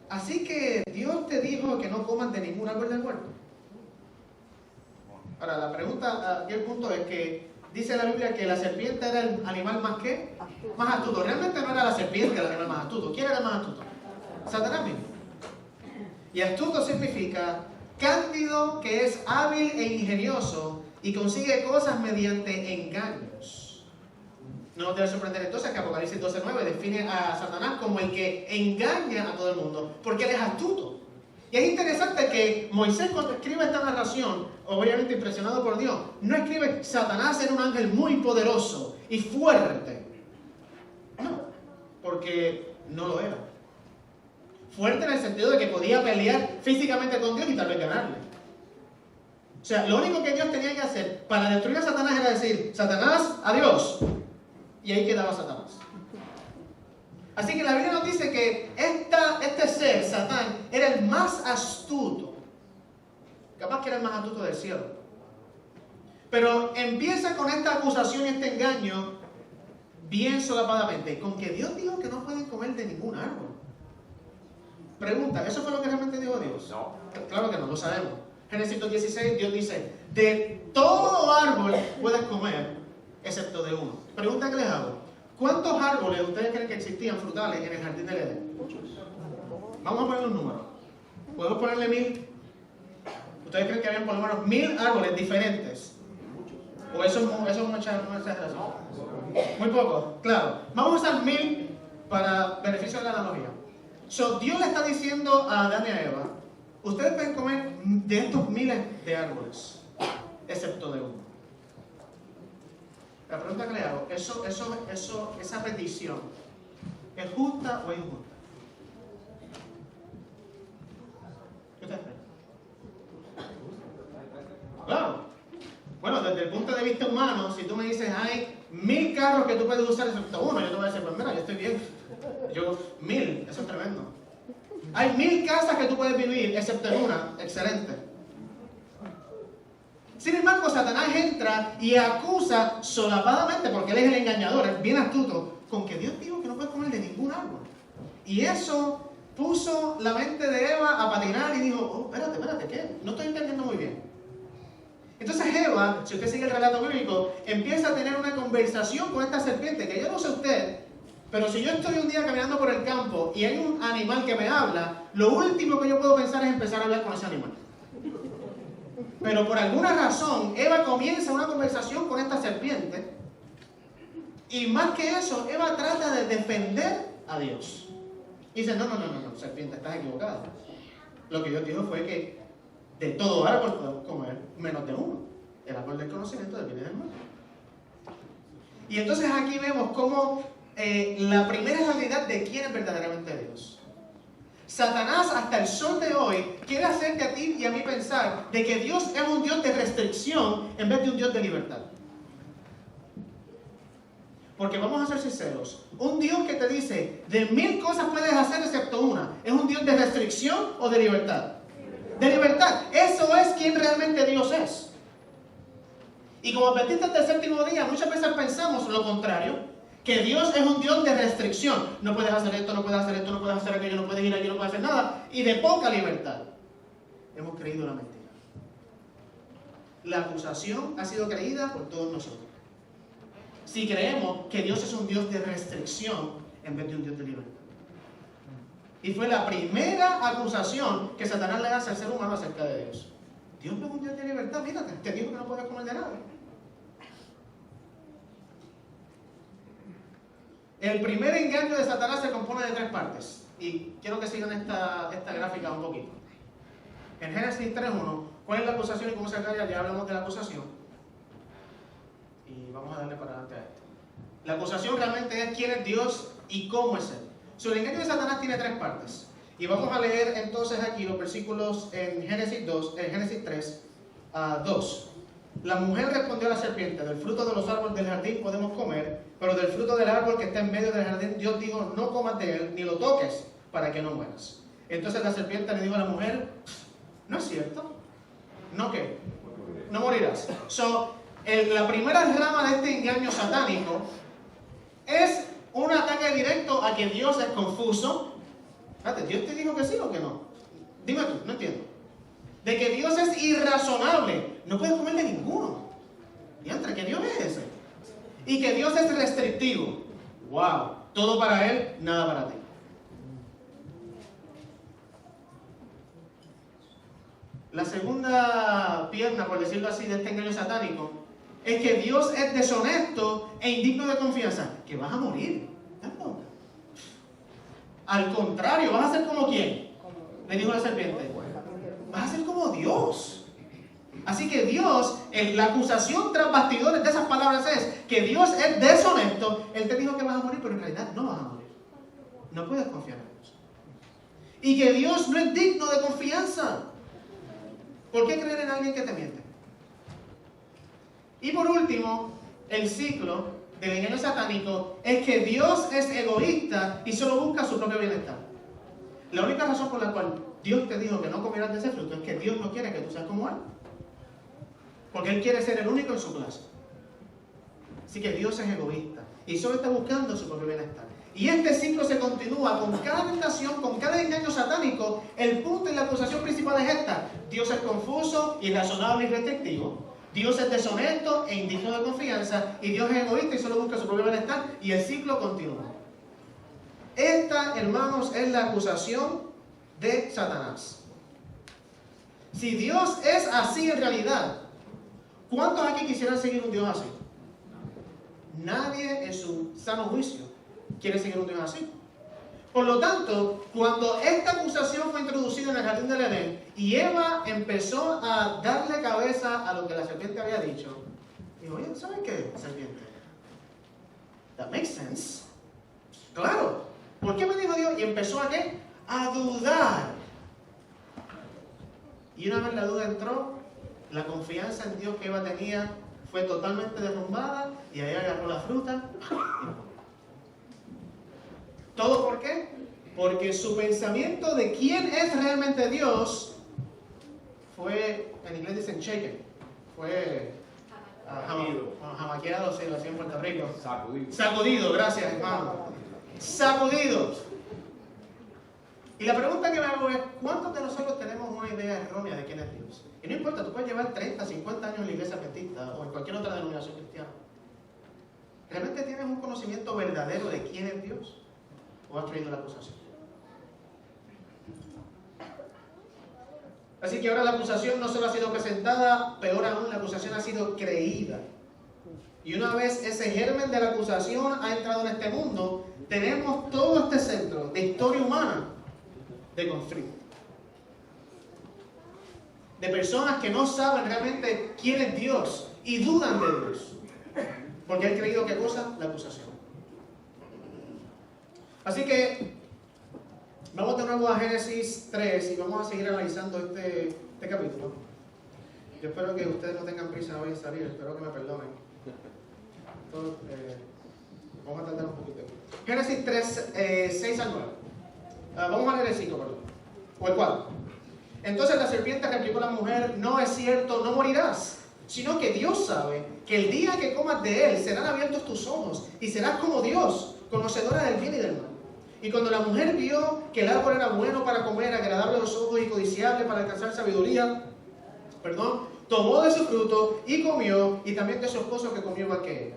así que Dios te dijo que no comas de ningún árbol del huerto. Ahora, la pregunta aquí el punto es que dice la Biblia que la serpiente era el animal más ¿qué? Más astuto. Realmente no era la serpiente el animal más astuto. ¿Quién era el más astuto? Satanás mismo. Y astuto significa cándido, que es hábil e ingenioso y consigue cosas mediante engaños. No nos debe sorprender entonces que Apocalipsis 12:9 define a Satanás como el que engaña a todo el mundo, porque él es astuto. Y es interesante que Moisés, cuando escribe esta narración, obviamente impresionado por Dios, no escribe Satanás era un ángel muy poderoso y fuerte. No, porque no lo era. Fuerte en el sentido de que podía pelear físicamente con Dios y tal vez ganarle. O sea, lo único que Dios tenía que hacer para destruir a Satanás era decir: Satanás, adiós. Y ahí quedaba Satanás. Así que la Biblia nos dice que este ser, Satán, era el más astuto. Capaz que era el más astuto del cielo. Pero empieza con esta acusación y este engaño bien solapadamente, con que Dios dijo que no pueden comer de ningún árbol. Pregunta, ¿eso fue lo que realmente dijo Dios? No. Claro que no, lo sabemos. Génesis 2:16, Dios dice: de todo árbol puedes comer, excepto de uno. Pregunta que les hago: ¿cuántos árboles ustedes creen que existían frutales en el jardín del Edén? Vamos a poner un número. ¿Podemos ponerle 1000? ¿Ustedes creen que habían por lo menos 1000 árboles diferentes? ¿O eso es una exageración? Muy poco, claro. Vamos a usar 1000 para beneficio de la analogía. Dios le está diciendo a Adán y a Eva: ustedes pueden comer de estos miles de árboles, excepto de uno. La pregunta que le hago: esa petición, ¿es justa o injusta? ¿Qué ustedes creen? Claro. Bueno, desde el punto de vista humano, si tú me dices: hay 1000 carros que tú puedes usar excepto uno, yo te voy a decir: pues mira, yo estoy bien. 1000, eso es tremendo. Hay 1000 casas que tú puedes vivir excepto en una, excelente. Sin embargo, Satanás entra y acusa solapadamente, porque él es el engañador, es bien astuto, con que Dios dijo que no puedes comer de ningún árbol. Y eso puso la mente de Eva a patinar y dijo: oh, espérate, ¿qué? No estoy entendiendo muy bien. Entonces Eva, si usted sigue el relato bíblico, empieza a tener una conversación con esta serpiente, que yo no sé usted, pero si yo estoy un día caminando por el campo y hay un animal que me habla, lo último que yo puedo pensar es empezar a hablar con ese animal. Pero por alguna razón, Eva comienza una conversación con esta serpiente, y más que eso, Eva trata de defender a Dios. Y dice: no, serpiente, estás equivocada. Lo que Dios dijo fue que de todo árbol podemos comer, menos de uno, el árbol del conocimiento del bien y del mal. Y entonces aquí vemos cómo la primera realidad de quién es verdaderamente Dios. Satanás hasta el sol de hoy quiere hacerte a ti y a mí pensar de que Dios es un Dios de restricción en vez de un Dios de libertad. Porque vamos a ser sinceros, un Dios que te dice de 1000 cosas puedes hacer excepto una, ¿es un Dios de restricción o de libertad? De libertad. Eso es quien realmente Dios es. Y como adventistas del séptimo día, muchas veces pensamos lo contrario, Que Dios es un Dios de restricción. No puedes hacer esto, no puedes hacer esto, no puedes hacer aquello, no puedes ir allí, no puedes hacer nada. Y de poca libertad. Hemos creído la mentira. La acusación ha sido creída por todos nosotros. Si creemos que Dios es un Dios de restricción en vez de un Dios de libertad. Y fue la primera acusación que Satanás le hace al ser humano acerca de Dios. Dios no es un Dios de libertad, mírate, te dijo que no puedes comer de nada. El primer engaño de Satanás se compone de 3 partes. Y quiero que sigan esta gráfica un poquito. En Génesis 3.1, ¿cuál es la acusación y cómo se aclara? Ya hablamos de la acusación. Y vamos a darle para adelante a esto. La acusación realmente es quién es Dios y cómo es Él. El engaño de Satanás tiene 3 partes. Y vamos a leer entonces aquí los versículos en Génesis 3, 2. La mujer respondió a la serpiente: del fruto de los árboles del jardín podemos comer, pero del fruto del árbol que está en medio del jardín, Dios dijo: no comas de él, ni lo toques, para que no mueras. Entonces la serpiente le dijo a la mujer: ¿no es cierto? ¿No qué? No morirás. La primera rama de este engaño satánico es un ataque directo a que Dios es confuso. Fíjate, ¿Dios te dijo que sí o que no? Dime tú, no entiendo. De que Dios es irrazonable. No puedes comer de ninguno. Y entre que Dios es ese. Y que Dios es restrictivo. ¡Wow! Todo para Él, nada para ti. La segunda pierna, por decirlo así, de este engaño satánico es que Dios es deshonesto e indigno de confianza. Que vas a morir. ¿Estás loca? Al contrario, vas a ser como ¿quién? Le dijo la serpiente. Vas a ser como Dios. Así que Dios, la acusación tras bastidores de esas palabras es que Dios es deshonesto. Él te dijo que vas a morir, pero en realidad no vas a morir. No puedes confiar en Dios. Y que Dios no es digno de confianza. ¿Por qué creer en alguien que te miente? Y por último, el ciclo del engaño satánico es que Dios es egoísta y solo busca su propio bienestar. La única razón por la cual Dios te dijo que no comieras de ese fruto es que Dios no quiere que tú seas como Él. Porque Él quiere ser el único en su clase. Así que Dios es egoísta y solo está buscando su propio bienestar. Y este ciclo se continúa con cada tentación, con cada engaño satánico. El punto y la acusación principal es esta: Dios es confuso, irrazonable y restrictivo. Dios es deshonesto e indigno de confianza. Y Dios es egoísta y solo busca su propio bienestar. Y el ciclo continúa. Esta, hermanos, es la acusación de Satanás. Si Dios es así en realidad, ¿cuántos aquí quisieran seguir un Dios así? Nadie en su sano juicio quiere seguir un Dios así. Por lo tanto, cuando esta acusación fue introducida en el jardín del Edén y Eva empezó a darle cabeza a lo que la serpiente había dicho, dijo: oye, ¿sabes qué, serpiente? That makes sense. Claro. ¿Por qué me dijo Dios? Y empezó a ¿qué? A dudar. Y una vez la duda entró, la confianza en Dios que Eva tenía fue totalmente derrumbada y ahí agarró la fruta. ¿Todo por qué? Porque su pensamiento de quién es realmente Dios fue, en inglés dicen shaken, fue jamaqueado, sí, lo hacía en Puerto Rico. Sacudido. Sacudido, gracias, hermano. Sacudido. Y la pregunta que me hago es: ¿cuántos de nosotros tenemos una idea errónea de quién es Dios? Y no importa, tú puedes llevar 30, 50 años en la iglesia adventista o en cualquier otra denominación cristiana. ¿Realmente tienes un conocimiento verdadero de quién es Dios? ¿O has creído la acusación? Así que ahora la acusación no solo ha sido presentada, peor aún, la acusación ha sido creída. Y una vez ese germen de la acusación ha entrado en este mundo, tenemos todo este centro de historia humana de conflicto. De personas que no saben realmente quién es Dios y dudan de Dios. Porque han creído ¿qué cosa? La acusación. Así que vamos de nuevo a Génesis 3 y vamos a seguir analizando este capítulo. Yo espero que ustedes no tengan prisa hoy en salir, espero que me perdonen. Entonces, vamos a tardar un poquito. Génesis 3, 6 al 9. Vamos a leer el 5, perdón. O el 4. Entonces la serpiente replicó a la mujer: no es cierto, no morirás. sino que Dios sabe que el día que comas de él serán abiertos tus ojos y serás como Dios, conocedora del bien y del mal. Y cuando la mujer vio que el árbol era bueno para comer, agradable a los ojos y codiciable para alcanzar sabiduría, tomó de su fruto y comió, y también de su esposo que comió más que ella.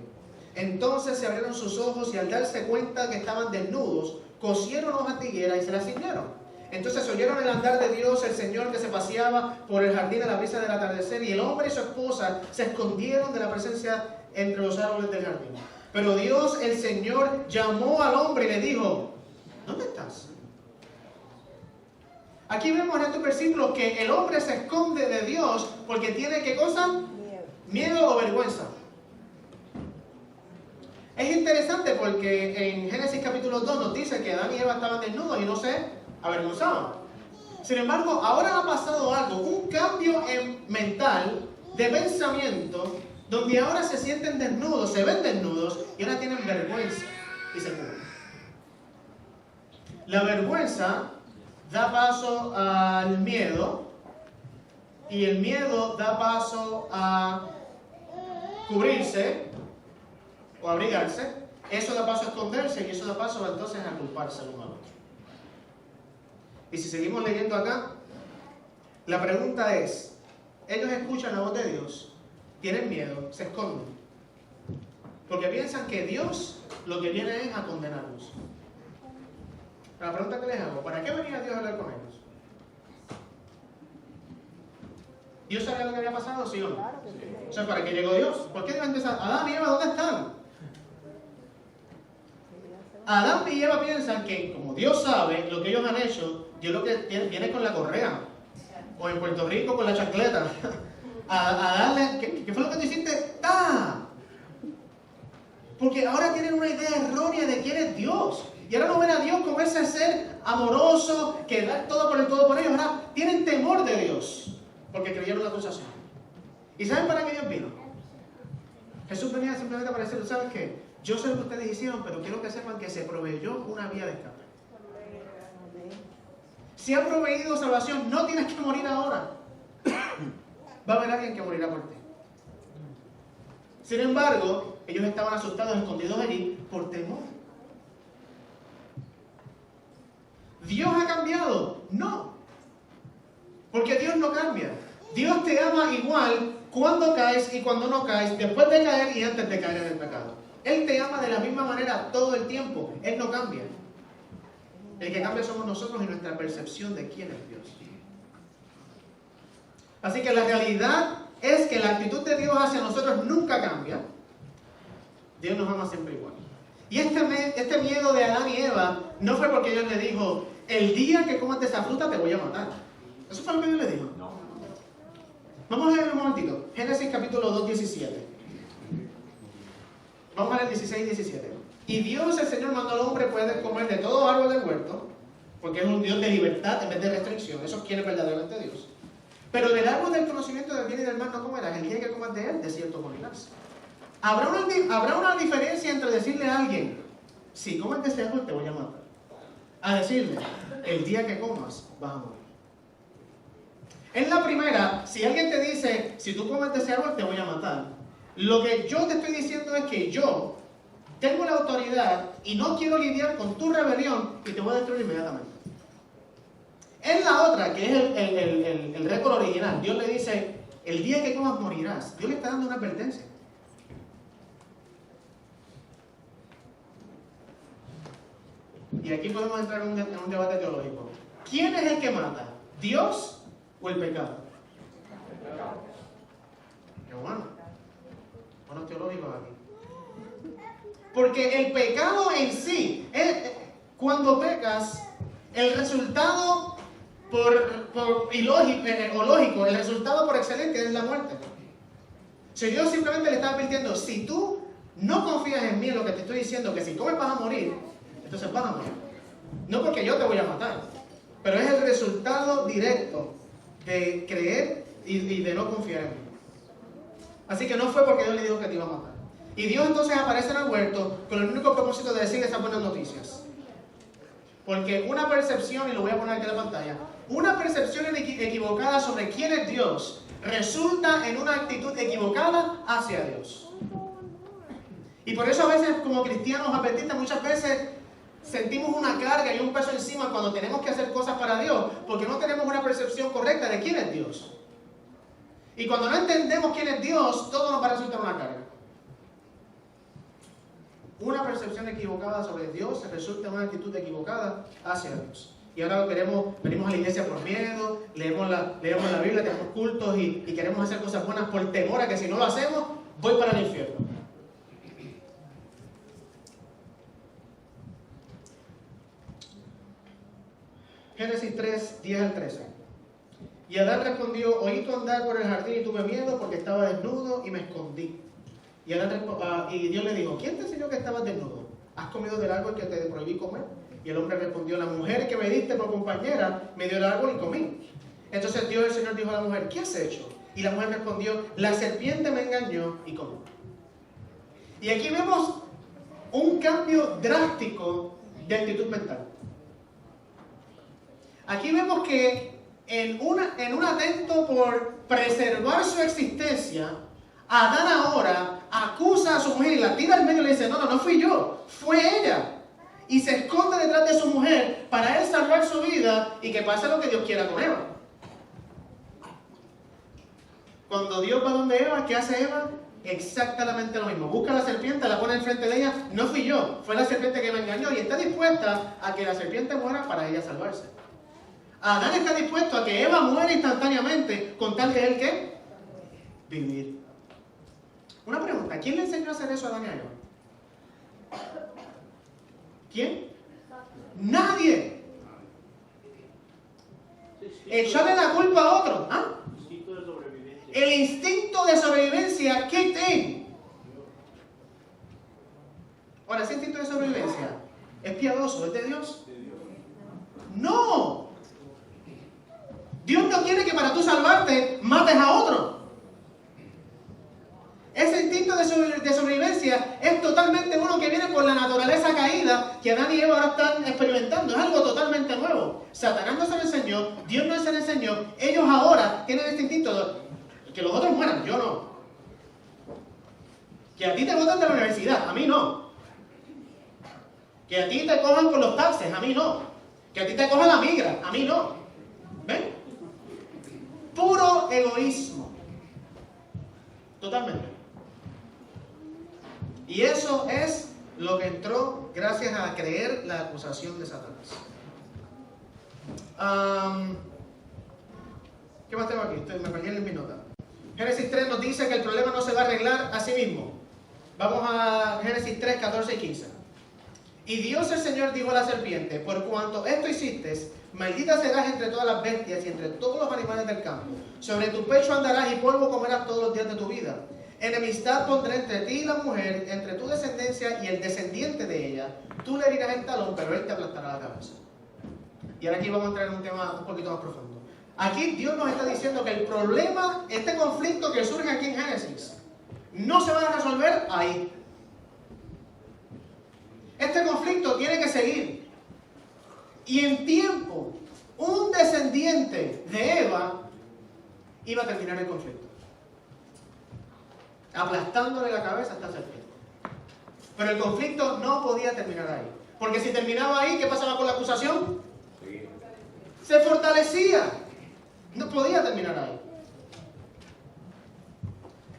Entonces se abrieron sus ojos y al darse cuenta que estaban desnudos, cosieron hojas de higuera y se las ciñeron. Entonces oyeron el andar de Dios, el Señor que se paseaba por el jardín a la brisa del atardecer, y el hombre y su esposa se escondieron de la presencia entre los árboles del jardín. Pero Dios, el Señor, llamó al hombre y le dijo: ¿dónde estás? Aquí vemos en estos versículos que el hombre se esconde de Dios porque tiene ¿qué cosa? Miedo o vergüenza. Es interesante porque en Génesis capítulo 2 nos dice que Adán y Eva estaban desnudos y no se avergonzaban. Sin embargo, ahora ha pasado algo, un cambio mental, de pensamiento, donde ahora se sienten desnudos, se ven desnudos y ahora tienen vergüenza y se cubren. La vergüenza da paso al miedo y el miedo da paso a cubrirse o abrigarse. Eso da paso a esconderse y eso da paso entonces a culparse el uno al otro. Y si seguimos leyendo acá, la pregunta es: ellos escuchan la voz de Dios, tienen miedo, se esconden, porque piensan que Dios lo que viene es a condenarlos. La pregunta que les hago: ¿para qué venía Dios a hablar con ellos? ¿Dios sabía lo que había pasado, sí o no? O sea, ¿para qué llegó Dios? ¿Por qué Dios empezó? Adán y Eva, ¿dónde están? Adán y Eva piensan que como Dios sabe lo que ellos han hecho, Dios lo que viene con la correa, o en Puerto Rico con la chancleta, a darle, ¿qué fue lo que tú hiciste? ¡Ah! Porque ahora tienen una idea errónea de quién es Dios. Y ahora no ven a Dios como ese ser amoroso que da todo por el todo por ellos. Ahora tienen temor de Dios porque creyeron la acusación. ¿Y saben para qué Dios vino? Jesús venía simplemente para decir: ¿sabes qué? Yo sé lo que ustedes hicieron, pero quiero que sepan que se proveyó una vía de escape. Si ha proveído salvación, no tienes que morir ahora. Va a haber alguien que morirá por ti. Sin embargo, ellos estaban asustados, escondidos allí por temor. ¿Dios ha cambiado? No. Porque Dios no cambia. Dios te ama igual cuando caes y cuando no caes, después de caer y antes de caer en el pecado. Él te ama de la misma manera todo el tiempo. Él no cambia. El que cambia somos nosotros y nuestra percepción de quién es Dios. Así que la realidad es que la actitud de Dios hacia nosotros nunca cambia. Dios nos ama siempre igual. Y este miedo de Adán y Eva no fue porque Dios le dijo: el día que comas de esa fruta te voy a matar. ¿Eso fue lo que Dios le dijo? No. Vamos a leer un momentito. Génesis capítulo 2, 17. Vamos a leer 16 y 17. Y Dios, el Señor, mandó al hombre: puedes comer de todo árbol del huerto, porque es un Dios de libertad en vez de restricción. Eso quiere verdaderamente Dios. Pero del árbol del conocimiento del bien y del mal no comerás. El día que comas de él, de cierto morirás. ¿Habrá una diferencia entre decirle a alguien: si comes de ese árbol te voy a matar, a decirle: el día que comas vas a morir? En la primera, si alguien te dice: si tú comes de ese árbol te voy a matar, lo que yo te estoy diciendo es que yo tengo la autoridad y no quiero lidiar con tu rebelión y te voy a destruir inmediatamente. En la otra, que es el récord original, Dios le dice: el día que comas morirás. Dios le está dando una advertencia. Y aquí podemos entrar en un debate teológico. ¿Quién es el que mata? ¿Dios o el pecado? Qué bueno. Buenos teológicos aquí. Porque el pecado en sí, cuando pecas, el resultado lógico, el resultado por excelencia es la muerte. Si Dios simplemente le está advirtiendo: si tú no confías en mí, en lo que te estoy diciendo, que si comes vas a morir, entonces vas a morir. No porque yo te voy a matar, pero es el resultado directo de creer y de no confiar en mí. Así que no fue porque Dios le dijo que te iba a matar. Y Dios entonces aparece en el huerto con el único propósito de decir esas buenas noticias. Porque una percepción, y lo voy a poner aquí en la pantalla, una percepción equivocada sobre quién es Dios resulta en una actitud equivocada hacia Dios. Y por eso a veces como cristianos adventistas muchas veces sentimos una carga y un peso encima cuando tenemos que hacer cosas para Dios, porque no tenemos una percepción correcta de quién es Dios. Y cuando no entendemos quién es Dios, todo nos va a resultar una carga. Una percepción equivocada sobre Dios resulta en una actitud equivocada hacia Dios. Y ahora venimos a la iglesia por miedo, leemos la Biblia, tenemos cultos y queremos hacer cosas buenas por temor a que si no lo hacemos, voy para el infierno. Génesis 3, 10 al 13. Y Adán respondió: oí tu andar por el jardín y tuve miedo porque estaba desnudo y me escondí. Y Dios le dijo: ¿quién te enseñó que estabas desnudo? ¿Has comido del árbol que te prohibí comer? Y el hombre respondió: la mujer que me diste por compañera me dio el árbol y comí. Entonces Dios el Señor dijo a la mujer: ¿qué has hecho? Y la mujer respondió: la serpiente me engañó y comí. Y aquí vemos un cambio drástico de actitud mental. Aquí vemos que en un atento por preservar su existencia, Adán ahora acusa a su mujer y la tira al medio y le dice: no fui yo, fue ella. Y se esconde detrás de su mujer para él salvar su vida y que pase lo que Dios quiera con Eva. Cuando Dios va donde Eva, ¿qué hace Eva? Exactamente lo mismo. Busca a la serpiente, la pone enfrente de ella. No fui yo, fue la serpiente que me engañó, y está dispuesta a que la serpiente muera para ella salvarse. Adán está dispuesto a que Eva muera instantáneamente con tal de él ¿qué? Vivir. Una pregunta: ¿quién le enseñó a hacer eso a Adán y a Eva? ¿Quién? Nadie. Echarle la culpa a otro. ¿Ah? Instinto de sobrevivencia. El instinto de sobrevivencia kicked in. Ahora, ese instinto de sobrevivencia es piadoso, es de Dios. No. Dios no quiere que para tú salvarte mates a otro. Ese instinto de sobrevivencia es totalmente uno que viene por la naturaleza caída que Adán y Eva ahora están experimentando. Es algo totalmente nuevo. Satanás no se lo enseñó, Dios no se lo enseñó. Ellos ahora tienen este instinto de que los otros mueran, yo no. Que a ti te botan de la universidad, a mí no. Que a ti te cojan por los taxes, a mí no. Que a ti te coja la migra, a mí no. ¿Ven? Puro egoísmo. Totalmente. Y eso es lo que entró gracias a creer la acusación de Satanás. ¿Qué más tengo aquí? Me perdí en mi nota. Génesis 3 nos dice que el problema no se va a arreglar a sí mismo. Vamos a Génesis 3, 14 y 15. Y Dios el Señor dijo a la serpiente: por cuanto esto hiciste, maldita serás entre todas las bestias y entre todos los animales del campo. Sobre tu pecho andarás y polvo comerás todos los días de tu vida. Enemistad pondré entre ti y la mujer, entre tu descendencia y el descendiente de ella. Tú le herirás el talón, pero él te aplastará la cabeza. Y ahora aquí vamos a entrar en un tema un poquito más profundo. Aquí Dios nos está diciendo que el problema, este conflicto que surge aquí en Génesis, no se va a resolver ahí. Este conflicto tiene que seguir. Y en tiempo, un descendiente de Eva iba a terminar el conflicto, aplastándole la cabeza a esta serpiente. Pero el conflicto no podía terminar ahí. Porque si terminaba ahí, ¿qué pasaba con la acusación? Se fortalecía. No podía terminar ahí.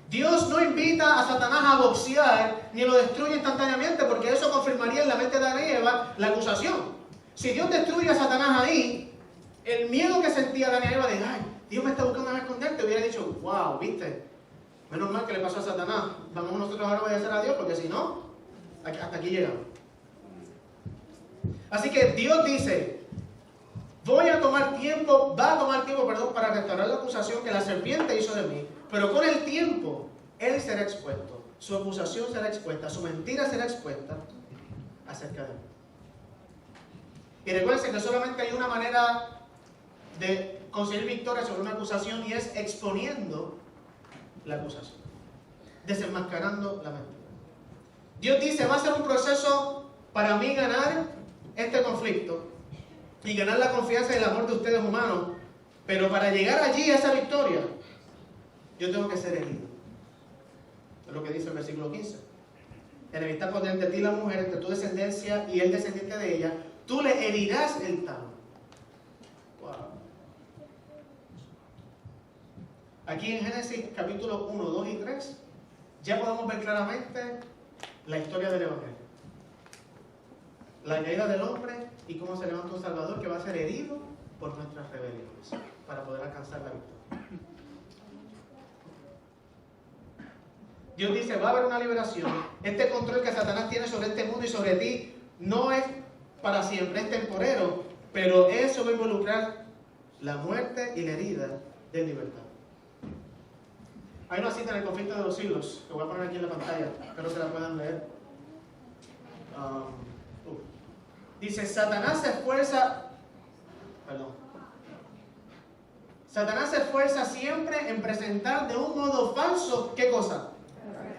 Dios no invita a Satanás a boxear ni lo destruye instantáneamente, porque eso confirmaría en la mente de Adán y Eva la acusación. Si Dios destruye a Satanás ahí, el miedo que sentía Adán y Eva de: ay, Dios me está buscando a esconderte, hubiera dicho: wow, viste, menos mal que le pasó a Satanás, vamos nosotros ahora a obedecer a Dios, porque si no, hasta aquí llegamos. Así que Dios dice: va a tomar tiempo, para restaurar la acusación que la serpiente hizo de mí, pero con el tiempo él será expuesto, su acusación será expuesta, su mentira será expuesta acerca de mí. Y recuerden que solamente hay una manera de conseguir victoria sobre una acusación, y es exponiendo la acusación, desenmascarando la mentira. Dios dice: va a ser un proceso para mí ganar este conflicto y ganar la confianza y el amor de ustedes humanos, pero para llegar allí a esa victoria yo tengo que ser herido. Es lo que dice el versículo 15. Enemistad pondré entre ti la mujer, entre tu descendencia y el descendiente de ella, tú le herirás el talón. Wow. Aquí en Génesis capítulo 1, 2 y 3, ya podemos ver claramente la historia del Evangelio. La caída del hombre y cómo se levanta un Salvador que va a ser herido por nuestras rebeliones para poder alcanzar la victoria. Dios dice, va a haber una liberación. Este control que Satanás tiene sobre este mundo y sobre ti no es para siempre, es temporero, pero eso va a involucrar la muerte y la herida de libertad. Hay una cita en el conflicto de los siglos, que voy a poner aquí en la pantalla, espero que la puedan leer. Dice, Satanás se esfuerza siempre en presentar de un modo falso, ¿qué cosa?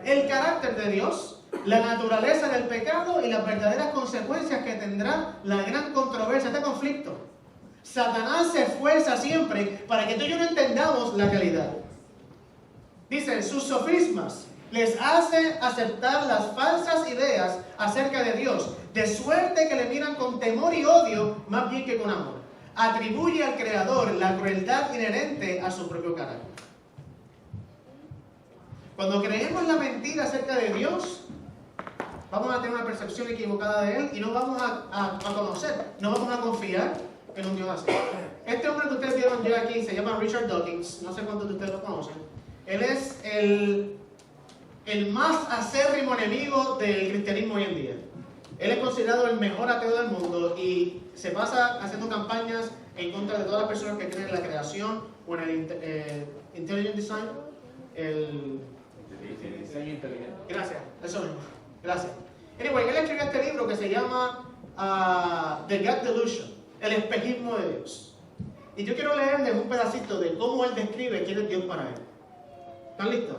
El carácter de Dios, la naturaleza del pecado y las verdaderas consecuencias que tendrá la gran controversia, este conflicto. Satanás se esfuerza siempre para que tú y yo no entendamos la realidad. Dice, sus sofismas les hace aceptar las falsas ideas acerca de Dios, de suerte que le miran con temor y odio más bien que con amor. Atribuye al Creador la crueldad inherente a su propio carácter. Cuando creemos la mentira acerca de Dios, vamos a tener una percepción equivocada de Él y no vamos a conocer, no vamos a confiar en un Dios así. Este hombre que ustedes vieron ya aquí se llama Richard Dawkins, no sé cuántos de ustedes lo conocen. Él es el más acérrimo enemigo del cristianismo hoy en día. Él es considerado el mejor ateo del mundo y se pasa haciendo campañas en contra de todas las personas que creen en la creación o en el intelligent design, el diseño inteligente. Gracias, eso mismo. Gracias. Anyway, él escribió este libro que se llama The God Delusion, el espejismo de Dios. Y yo quiero leerles un pedacito de cómo él describe quién es Dios para él. ¿Están listos?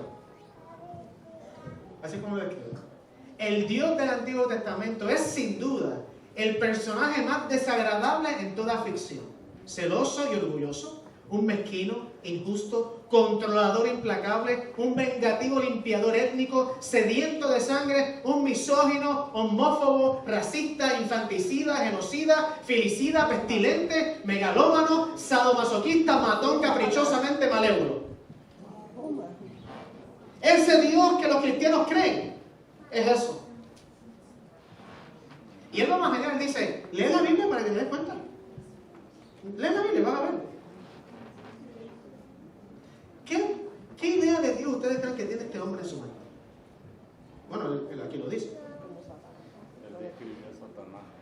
Así como lo describe. El Dios del Antiguo Testamento es sin duda el personaje más desagradable en toda ficción. Celoso y orgulloso, un mezquino, injusto, controlador implacable, un vengativo limpiador étnico, sediento de sangre, un misógino, homófobo, racista, infanticida, genocida, filicida, pestilente, megalómano, sadomasoquista, matón, caprichosamente malévolo. Ese Dios que los cristianos creen es eso. Y él va más allá, él dice, lee la Biblia para que te des cuenta. Lee la Biblia, vas a ver. ¿Qué idea de Dios ustedes creen que tiene este hombre en su mente? Bueno, él aquí lo dice.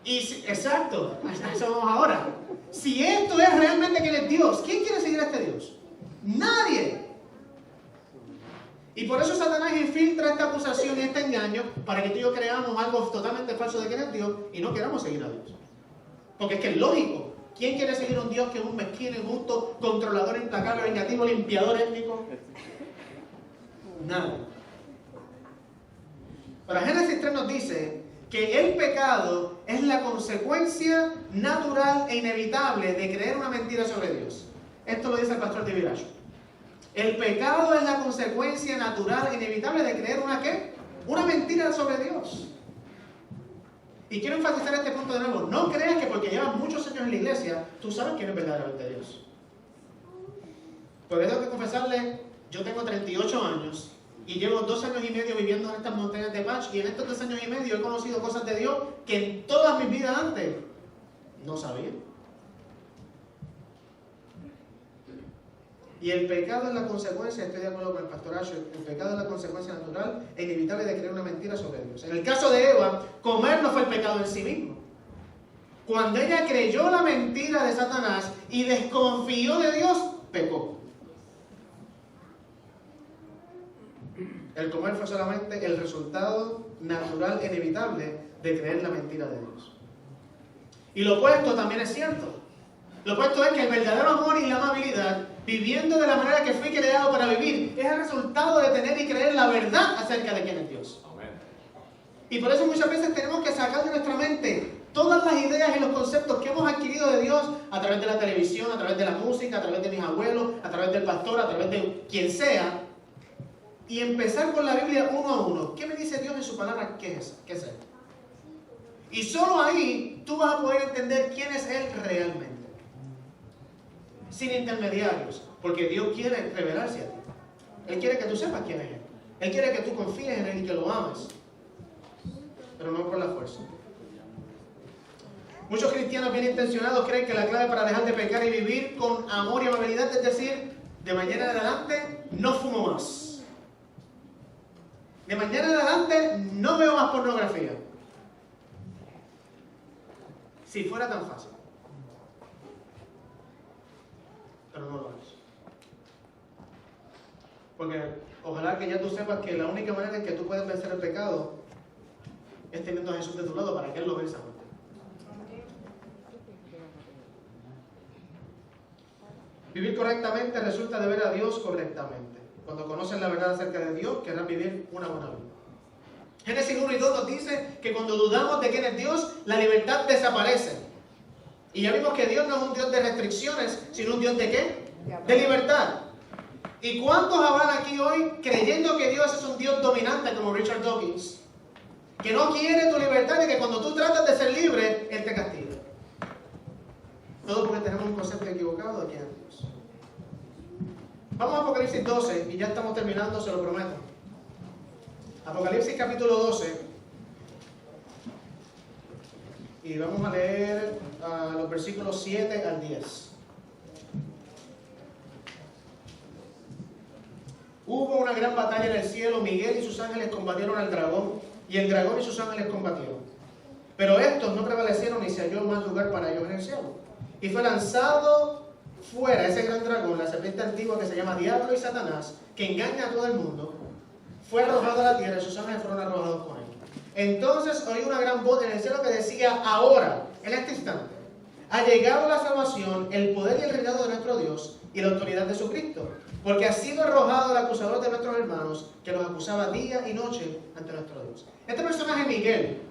Y si, exacto, a eso vamos ahora. Si esto es realmente que él es Dios, ¿quién quiere seguir a este Dios? Nadie. Y por eso Satanás infiltra esta acusación y este engaño para que tú y yo creamos algo totalmente falso de quién es Dios y no queramos seguir a Dios. Porque es que es lógico. ¿Quién quiere seguir a un Dios que es un mezquino, injusto, controlador, implacable, vengativo, limpiador étnico? Nadie. Pero Génesis 3 nos dice que el pecado es la consecuencia natural e inevitable de creer una mentira sobre Dios. Esto lo dice el pastor David Asher. El pecado es la consecuencia natural e inevitable de creer una ¿qué? Una mentira sobre Dios. Y quiero enfatizar este punto de nuevo. No creas que porque llevas muchos años en la iglesia, tú sabes quién es verdaderamente Dios. Porque tengo que confesarle, yo tengo 38 años y llevo 2 años y medio viviendo en estas montañas de Patch y en estos 2 años y medio he conocido cosas de Dios que en todas mis vidas antes no sabía. Y el pecado es la consecuencia, estoy de acuerdo con el pastor Asher, el pecado es la consecuencia natural e inevitable de creer una mentira sobre Dios. En el caso de Eva, comer no fue el pecado en sí mismo. Cuando ella creyó la mentira de Satanás y desconfió de Dios, pecó. El comer fue solamente el resultado natural e inevitable de creer la mentira de Dios. Y lo opuesto también es cierto. Lo opuesto es que el verdadero amor y la amabilidad, viviendo de la manera que fui creado para vivir, es el resultado de tener y creer la verdad acerca de quién es Dios. Amén. Y por eso muchas veces tenemos que sacar de nuestra mente Todas las ideas y los conceptos que hemos adquirido de Dios a través de la televisión, a través de la música, a través de mis abuelos, a través del pastor, a través de quien sea, y empezar con la Biblia uno a uno. ¿Qué me dice Dios en su palabra? ¿Qué es Él? Y solo ahí tú vas a poder entender quién es Él realmente. Sin intermediarios, porque Dios quiere revelarse a ti. Él quiere que tú sepas quién es Él. Él quiere que tú confíes en Él y que lo ames, pero no por la fuerza. Muchos cristianos bien intencionados creen que la clave para dejar de pecar y vivir con amor y amabilidad es decir, de mañana en adelante no fumo más. De mañana en adelante no veo más pornografía. Si fuera tan fácil. Pero no lo es. Porque ojalá que ya tú sepas que la única manera en que tú puedes vencer el pecado es teniendo a Jesús de tu lado para que Él lo venza. Vivir correctamente resulta de ver a Dios correctamente. Cuando conocen la verdad acerca de Dios, querrán vivir una buena vida. Génesis 1 y 2 nos dice que cuando dudamos de quién es Dios, la libertad desaparece. Y ya vimos que Dios no es un Dios de restricciones, sino un Dios de ¿qué? De libertad. ¿Y cuántos habrán aquí hoy creyendo que Dios es un Dios dominante como Richard Dawkins? Que no quiere tu libertad y que cuando tú tratas de ser libre, Él te castiga. Todo porque tenemos un concepto equivocado de quién es Dios. Vamos a Apocalipsis 12 y ya estamos terminando, se lo prometo. Apocalipsis capítulo 12. Y vamos a leer los versículos 7 al 10. Hubo una gran batalla en el cielo, Miguel y sus ángeles combatieron al dragón, y el dragón y sus ángeles combatieron. Pero estos no prevalecieron y se halló más lugar para ellos en el cielo. Y fue lanzado fuera ese gran dragón, la serpiente antigua que se llama Diablo y Satanás, que engaña a todo el mundo. Fue arrojado a la tierra y sus ángeles fueron arrojados con él. Entonces oí una gran voz en el cielo que decía, ahora, en este instante, ha llegado la salvación, el poder y el reinado de nuestro Dios y la autoridad de su Cristo, porque ha sido arrojado el acusador de nuestros hermanos, que los acusaba día y noche ante nuestro Dios. Este personaje Miguel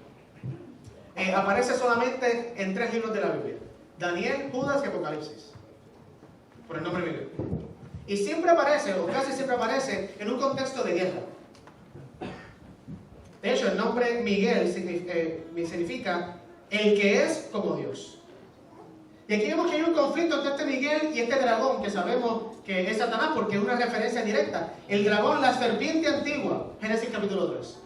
aparece solamente en 3 libros de la Biblia: Daniel, Judas y Apocalipsis, por el nombre Miguel. Y siempre aparece, o casi siempre aparece, en un contexto de guerra. De hecho, el nombre Miguel significa el que es como Dios. Y aquí vemos que hay un conflicto entre este Miguel y este dragón, que sabemos que es Satanás porque es una referencia directa. El dragón, la serpiente antigua, Génesis capítulo 3.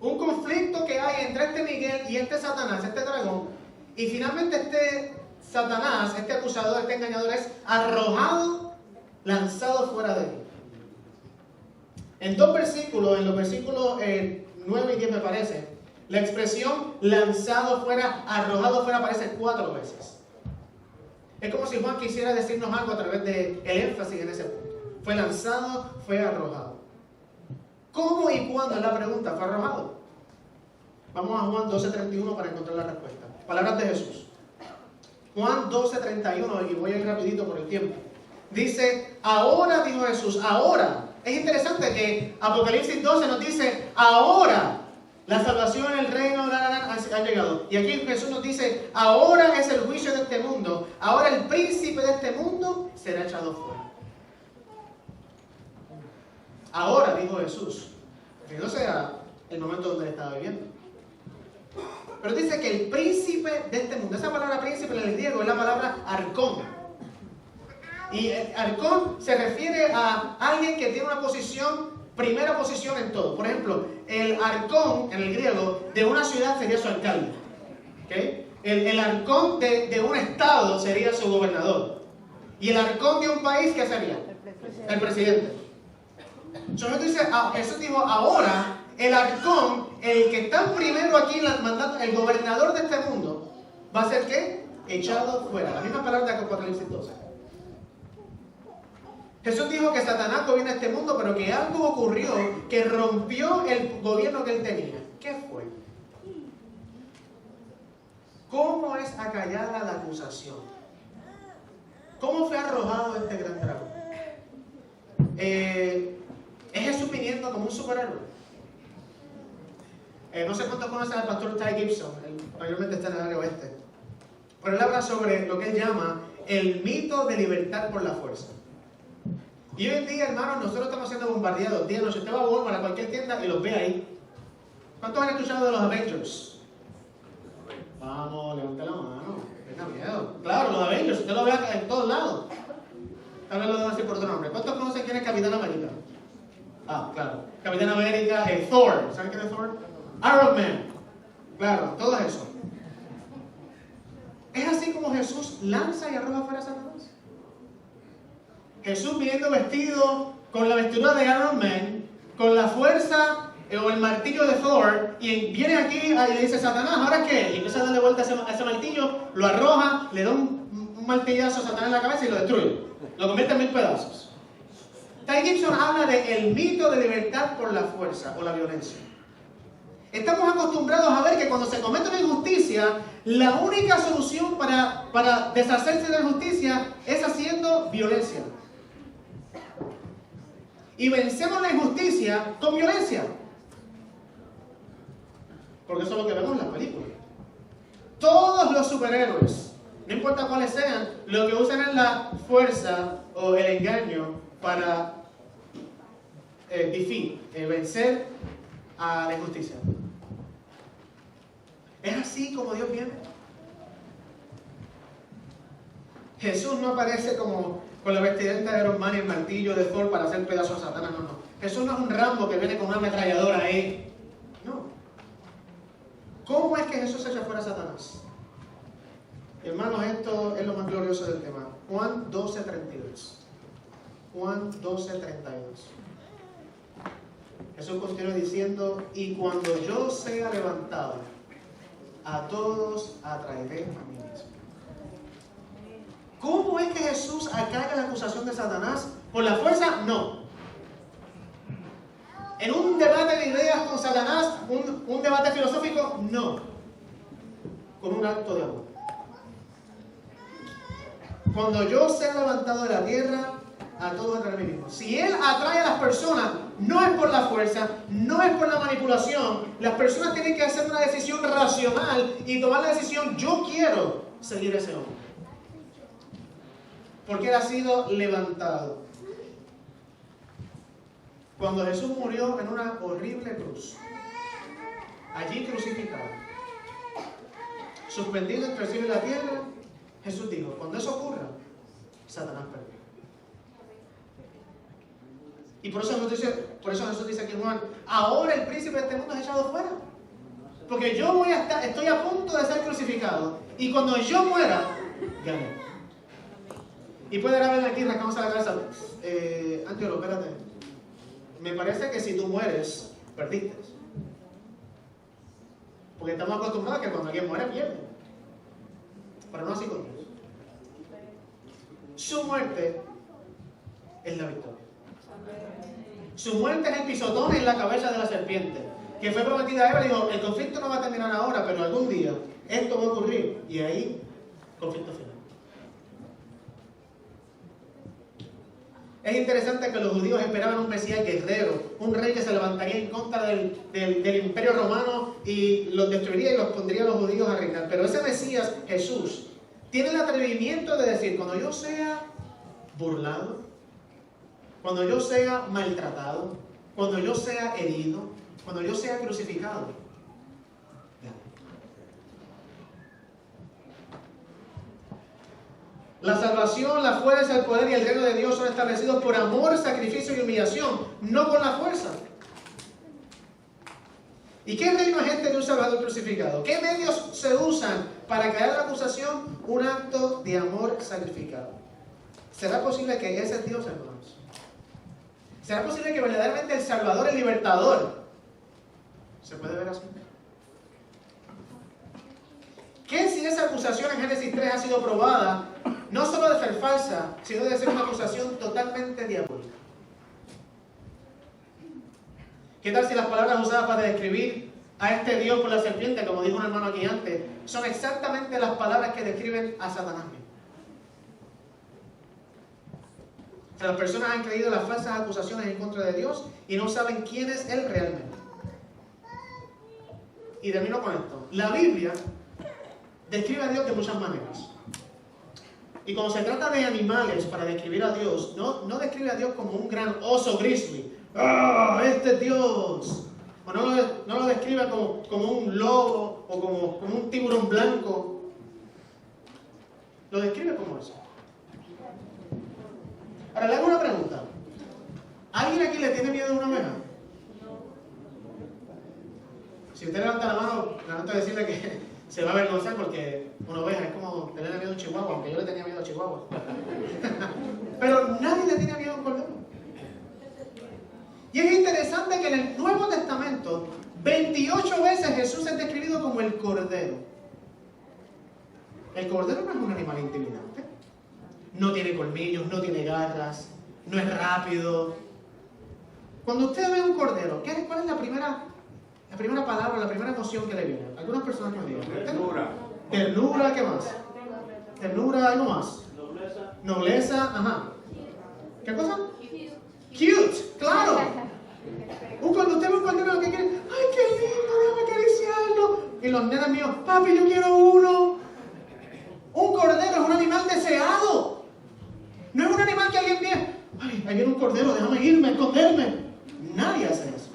Un conflicto que hay entre este Miguel y este Satanás, este dragón. Y finalmente este Satanás, este acusador, este engañador es arrojado, lanzado fuera de él. En 2 versículos, en los versículos 9 y 10 me parece, la expresión lanzado fuera, arrojado fuera aparece 4 veces. Es como si Juan quisiera decirnos algo a través del énfasis en ese punto. Fue lanzado, fue arrojado. ¿Cómo y cuándo es la pregunta? ¿Fue arrojado? Vamos a Juan 12:31 para encontrar la respuesta. Palabras de Jesús. Juan 12:31, y voy a ir rapidito por el tiempo. Dice, ahora, dijo Jesús, ahora. Es interesante que Apocalipsis 12 nos dice, ahora la salvación, el reino, ha llegado. Y aquí Jesús nos dice, ahora es el juicio de este mundo. Ahora el príncipe de este mundo será echado fuera. Ahora, dijo Jesús, que no sea el momento donde él estaba viviendo. Pero dice que el príncipe de este mundo, esa palabra príncipe en el griego es la palabra arcón. Y arcón se refiere a alguien que tiene una posición, primera posición en todo. Por ejemplo, el arcón en el griego de una ciudad sería su alcalde. ¿Okay? El arcón de un estado sería su gobernador. Y el arcón de un país, ¿qué sería? El presidente. Jesús dijo, ahora el arcón, el que está primero aquí en el mandato, el gobernador de este mundo, va a ser ¿qué? Echado fuera. La misma palabra de Apocalipsis 12. Jesús dijo que Satanás gobierna este mundo, pero que algo ocurrió que rompió el gobierno que él tenía. ¿Qué fue? ¿Cómo es acallada la acusación? ¿Cómo fue arrojado este gran dragón? ¿Es Jesús viniendo como un superhéroe? No sé cuántos conocen al pastor Ty Gibson, mayormente está en el área oeste. Pero él habla sobre lo que él llama el mito de libertad por la fuerza. Y hoy en día, hermanos, nosotros estamos siendo bombardeados. Díganos, usted va a Walmart, a cualquier tienda y los ve ahí. ¿Cuántos han escuchado de los Avengers? Vamos, levante la mano. Tenga miedo. Claro, los Avengers, usted lo ve en todos lados. Tal vez lo debo decir por otro nombre. ¿Cuántos conocen quién es Capitán América? Ah, claro. Capitán América, Thor. ¿Saben quién es Thor? Iron Man. Claro, todo eso. ¿Es así como Jesús lanza y arroja fuera a Satanás? Jesús viendo vestido con la vestidura de Iron Man, con la fuerza o el martillo de Thor, y viene aquí y le dice: Satanás, ¿ahora qué? Y empieza a darle vuelta a ese martillo, lo arroja, le da un martillazo a Satanás en la cabeza y lo destruye. Lo convierte en 1000 pedazos. Ty Gibson habla de el mito de libertad por la fuerza o la violencia. Estamos acostumbrados a ver que cuando se comete una injusticia, la única solución para deshacerse de la injusticia es haciendo violencia. Y vencemos la injusticia con violencia. Porque eso es lo que vemos en las películas. Todos los superhéroes, no importa cuáles sean, lo que usan es la fuerza o el engaño para vencer a la injusticia. ¿Es así como Dios viene? Jesús no aparece como con la vestimenta de Iron Man y el martillo de Thor para hacer pedazos a Satanás, no. Jesús no es un Rambo que viene con una ametralladora ahí. No. ¿Cómo es que Jesús echa fuera a Satanás? Hermanos, esto es lo más glorioso del tema. Juan 12:32. Juan 12:32. Jesús continúa diciendo: y cuando yo sea levantado, a todos atraeré a mí mismo. ¿Cómo es que Jesús acalla la acusación de Satanás? ¿Por la fuerza? No. ¿En un debate de ideas con Satanás? ¿Un debate filosófico? No. Con un acto de amor. Cuando yo sea levantado de la tierra, a todos atraeré a mí mismo. Si Él atrae a las personas, no es por la fuerza, no es por la manipulación. Las personas tienen que hacer una decisión racional y tomar la decisión: yo quiero seguir a ese hombre. Porque Él ha sido levantado. Cuando Jesús murió en una horrible cruz, allí crucificado, suspendido entre el cielo y la tierra, Jesús dijo: cuando eso ocurra, Satanás perdió. Y por eso Jesús dice aquí en Juan: ahora el príncipe de este mundo es echado fuera. Porque yo estoy a punto de ser crucificado. Y cuando yo muera, gané. Y puede haber aquí rascándose la cabeza: Ángelo, espérate. Me parece que si tú mueres, perdiste. Porque estamos acostumbrados a que cuando alguien muere, pierde. Pero no así con Dios. Su muerte es la victoria. Su muerte es el pisotón en la cabeza de la serpiente, que fue prometida a Eva. Dijo: el conflicto no va a terminar ahora, pero algún día esto va a ocurrir. Y ahí, conflicto final. Es interesante que los judíos esperaban un Mesías guerrero, un rey que se levantaría en contra del imperio romano y los destruiría y los pondría a los judíos a reinar. Pero ese Mesías, Jesús, tiene el atrevimiento de decir: cuando yo sea burlado, cuando yo sea maltratado, cuando yo sea herido, cuando yo sea crucificado, la salvación, la fuerza, el poder y el reino de Dios son establecidos por amor, sacrificio y humillación, no por la fuerza. ¿Y qué reino es este de un Salvador crucificado? ¿Qué medios se usan para crear la acusación? Un acto de amor sacrificado. ¿Será posible que ese es Dios, hermanos? ¿Será posible que verdaderamente el Salvador, el Libertador, se puede ver así? ¿Qué si esa acusación en Génesis 3 ha sido probada, no solo de ser falsa, sino de ser una acusación totalmente diabólica? ¿Qué tal si las palabras usadas para describir a este Dios por la serpiente, como dijo un hermano aquí antes, son exactamente las palabras que describen a Satanás mismo? O sea, las personas han creído las falsas acusaciones en contra de Dios y no saben quién es Él realmente. y termino con esto. La Biblia describe a Dios de muchas maneras. Y cuando se trata de animales para describir a Dios, no describe a Dios como un gran oso grizzly. ¡Ah, este es Dios! O no lo describe como un lobo o como un tiburón blanco. Lo describe como eso. Ahora le hago una pregunta. ¿Alguien aquí le tiene miedo a una oveja? Si usted levanta la mano, lamento decirle que se va a avergonzar porque una oveja es como tenerle miedo a un chihuahua, aunque yo le tenía miedo a chihuahua. Pero nadie le tiene miedo a un cordero. Y es interesante que en el Nuevo Testamento 28 veces Jesús es describido como el cordero. El cordero no es un animal intimidante. No tiene colmillos, no tiene garras, no es rápido. Cuando usted ve un cordero, ¿cuál es la primera palabra, la primera emoción que le viene? Algunas personas me digan. Ternura. Ternura, ¿qué más? Ternura, ¿algo más? Nobleza. Nobleza, ajá. ¿Qué cosa? Cute, claro. Cuando usted ve un cordero, ¿qué quiere? ¡Ay, qué lindo! Déjame acariciarlo. Y los nenes míos, papi, yo quiero uno. Un cordero es un animal deseado. No es un animal que alguien viene, ay, ahí viene un cordero, déjame irme, esconderme. Nadie hace eso.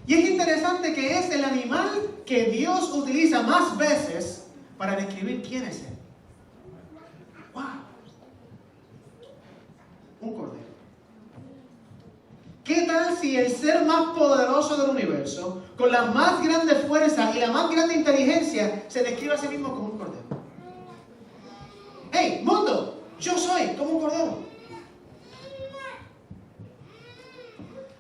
Y es interesante que es el animal que Dios utiliza más veces para describir quién es Él. ¡Wow! Un cordero. ¿Qué tal si el ser más poderoso del universo, con la más grande fuerza y la más grande inteligencia, se describe a sí mismo como un cordero? ¡Hey, mundo! Yo soy como un cordero.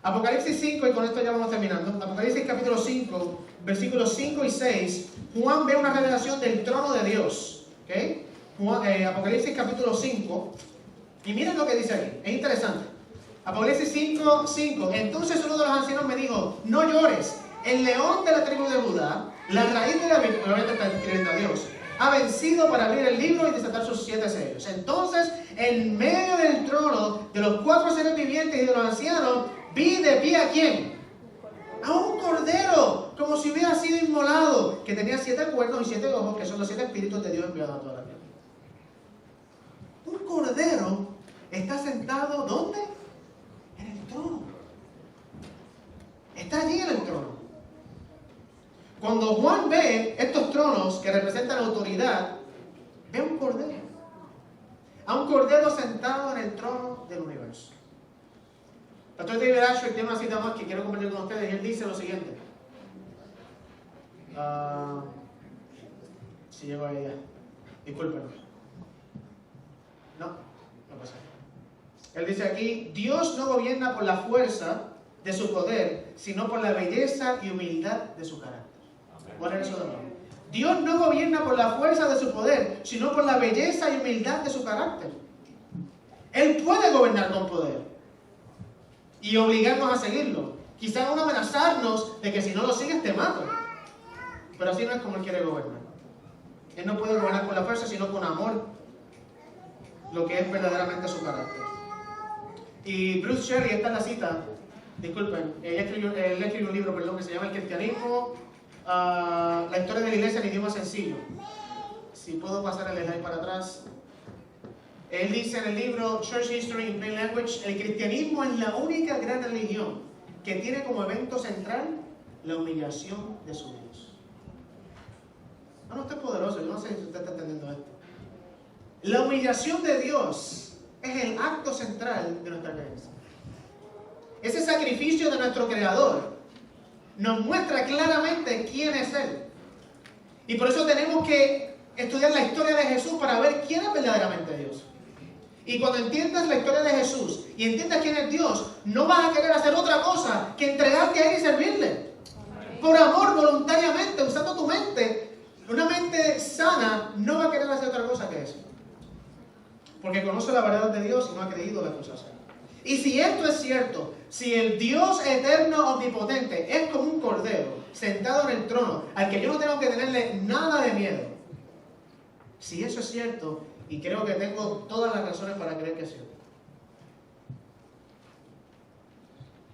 Apocalipsis 5, y con esto ya vamos terminando. Apocalipsis capítulo 5, versículos 5 y 6. Juan ve una revelación del trono de Dios. ¿Okay? Apocalipsis capítulo 5. Y miren lo que dice aquí. Es interesante. Apocalipsis 5, 5. Entonces uno de los ancianos me dijo, no llores. El león de la tribu de Judá, la raíz de David, obviamente está escribiendo a Dios, ha vencido para abrir el libro y desatar sus 7 sellos. Entonces, en medio del trono, de los 4 seres vivientes y de los ancianos, vi de pie a quién? A un cordero, como si hubiera sido inmolado, que tenía 7 cuernos y 7 ojos, que son los 7 espíritus de Dios enviados a toda la tierra. Un cordero está sentado, ¿dónde? En el trono. Está allí en el trono. Cuando Juan ve estos tronos que representan autoridad, ve un cordero. A un cordero sentado en el trono del universo. Pastor David Ashford tiene una cita más que quiero compartir con ustedes y él dice lo siguiente. Si llego a ella. Discúlpenme. No pasa. Él dice aquí, Dios no gobierna por la fuerza de su poder, sino por la belleza y humildad de su carácter. ¿Cuál es eso de nuevo? Dios no gobierna por la fuerza de su poder, sino por la belleza y humildad de su carácter. Él puede gobernar con poder y obligarnos a seguirlo. Quizás aún amenazarnos de que si no lo sigues te mato. Pero así no es como Él quiere gobernar. Él no puede gobernar con la fuerza, sino con amor, lo que es verdaderamente su carácter. Y Bruce Shelley, esta es la cita, disculpen, él escribió un libro, que se llama El cristianismo, la historia de la iglesia en idioma sencillo. Si puedo pasar el slide para atrás. Él dice en el libro Church History in Plain Language, el cristianismo es la única gran religión que tiene como evento central la humillación de su Dios. No, usted es poderoso, yo no sé si usted está entendiendo esto. La humillación de Dios es el acto central de nuestra creencia. Ese sacrificio de nuestro Creador nos muestra claramente quién es Él. Y por eso tenemos que estudiar la historia de Jesús para ver quién es verdaderamente Dios. Y cuando entiendas la historia de Jesús y entiendas quién es Dios, no vas a querer hacer otra cosa que entregarte a Él y servirle. Por amor, voluntariamente, usando tu mente. Una mente sana no va a querer hacer otra cosa que eso. Porque conoce la verdad de Dios y no ha creído las cosas. Y si esto es cierto, si el Dios eterno omnipotente es como un cordero sentado en el trono, al que yo no tengo que tenerle nada de miedo, si eso es cierto, y creo que tengo todas las razones para creer que es cierto,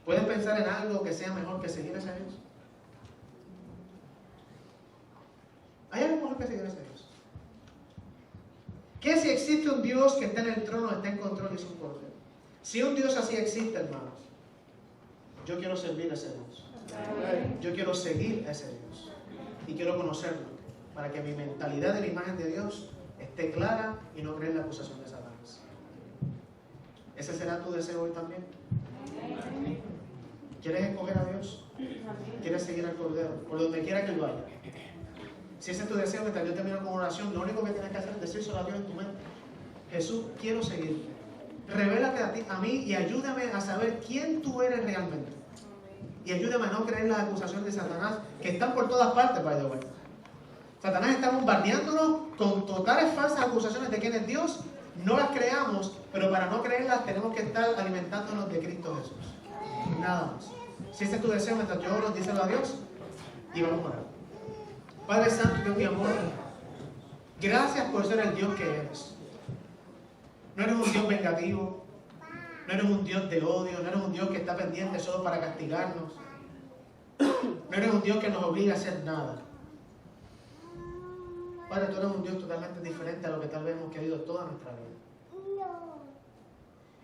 ¿puedes pensar en algo que sea mejor que seguir a ese Dios? que seguir a ese Dios. ¿Qué si existe un Dios que está en el trono, está en control y es un cordero? Si un Dios así existe, hermanos, yo quiero servir a ese Dios. Yo quiero seguir a ese Dios. Y quiero conocerlo, para que mi mentalidad de la imagen de Dios esté clara y no cree en la acusación de Satanás. ¿Ese será tu deseo hoy también? ¿Quieres escoger a Dios? ¿Quieres seguir al Cordero? Por donde quiera que lo haya. Si ese es tu deseo, mientras yo termino con oración, lo único que tienes que hacer es decírselo a Dios en tu mente. Jesús, quiero seguirte. Revélate a mí y ayúdame a saber quién tú eres realmente. Y ayúdame a no creer en las acusaciones de Satanás, que están por todas partes, by the way. Satanás está bombardeándonos con totales falsas acusaciones de quién es Dios. No las creamos, pero para no creerlas tenemos que estar alimentándonos de Cristo Jesús. Nada más. Si ese es tu deseo, mientras yo oro, díselo a Dios y vamos a orar. Padre Santo, Dios mi amor, gracias por ser el Dios que eres. No eres un Dios vengativo, no eres un Dios de odio, no eres un Dios que está pendiente solo para castigarnos. No eres un Dios que nos obliga a hacer nada. Padre, tú eres un Dios totalmente diferente a lo que tal vez hemos querido toda nuestra vida.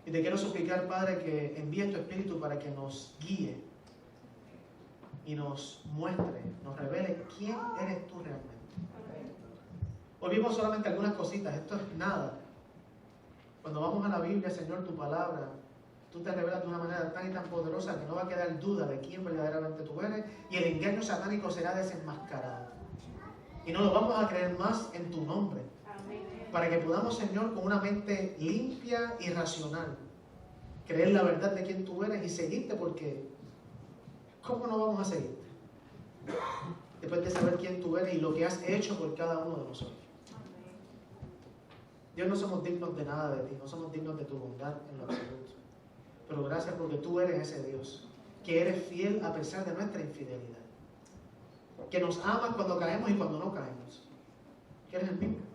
Y te quiero suplicar, Padre, que envíes tu Espíritu para que nos guíe y nos muestre, nos revele quién eres tú realmente. Hoy vimos solamente algunas cositas, esto es nada. Cuando vamos a la Biblia, Señor, tu palabra, tú te revelas de una manera tan y tan poderosa que no va a quedar duda de quién verdaderamente tú eres y el engaño satánico será desenmascarado. Y no lo vamos a creer más en tu nombre. Para que podamos, Señor, con una mente limpia y racional, creer la verdad de quién tú eres y seguirte, porque ¿cómo no vamos a seguirte? Después de saber quién tú eres y lo que has hecho por cada uno de nosotros. Dios, no somos dignos de nada de ti, no somos dignos de tu bondad en lo absoluto. Pero gracias porque tú eres ese Dios, que eres fiel a pesar de nuestra infidelidad. Que nos amas cuando caemos y cuando no caemos. Que eres el mismo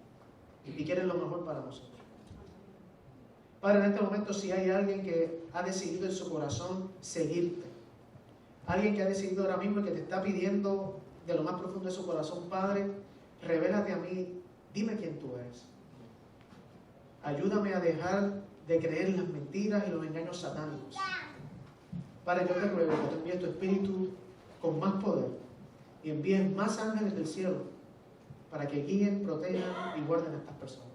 y quieres lo mejor para nosotros. Padre, en este momento, si hay alguien que ha decidido en su corazón seguirte, alguien que ha decidido ahora mismo y que te está pidiendo de lo más profundo de su corazón, Padre, revélate a mí, dime quién tú eres. Ayúdame a dejar de creer en las mentiras y los engaños satánicos. Padre, yo te ruego que te envíes tu Espíritu con más poder y envíes más ángeles del cielo para que guíen, protejan y guarden a estas personas.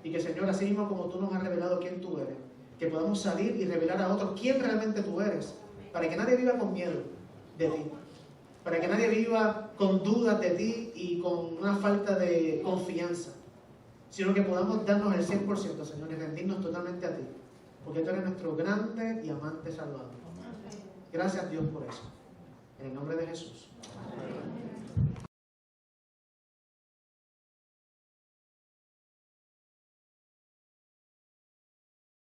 Y que, Señor, así mismo como tú nos has revelado quién tú eres, que podamos salir y revelar a otros quién realmente tú eres, para que nadie viva con miedo de ti, para que nadie viva con dudas de ti y con una falta de confianza, sino que podamos darnos el 100%, Señor, y rendirnos totalmente a ti, porque tú eres nuestro grande y amante Salvador. Gracias, Dios, por eso. En el nombre de Jesús. Amén.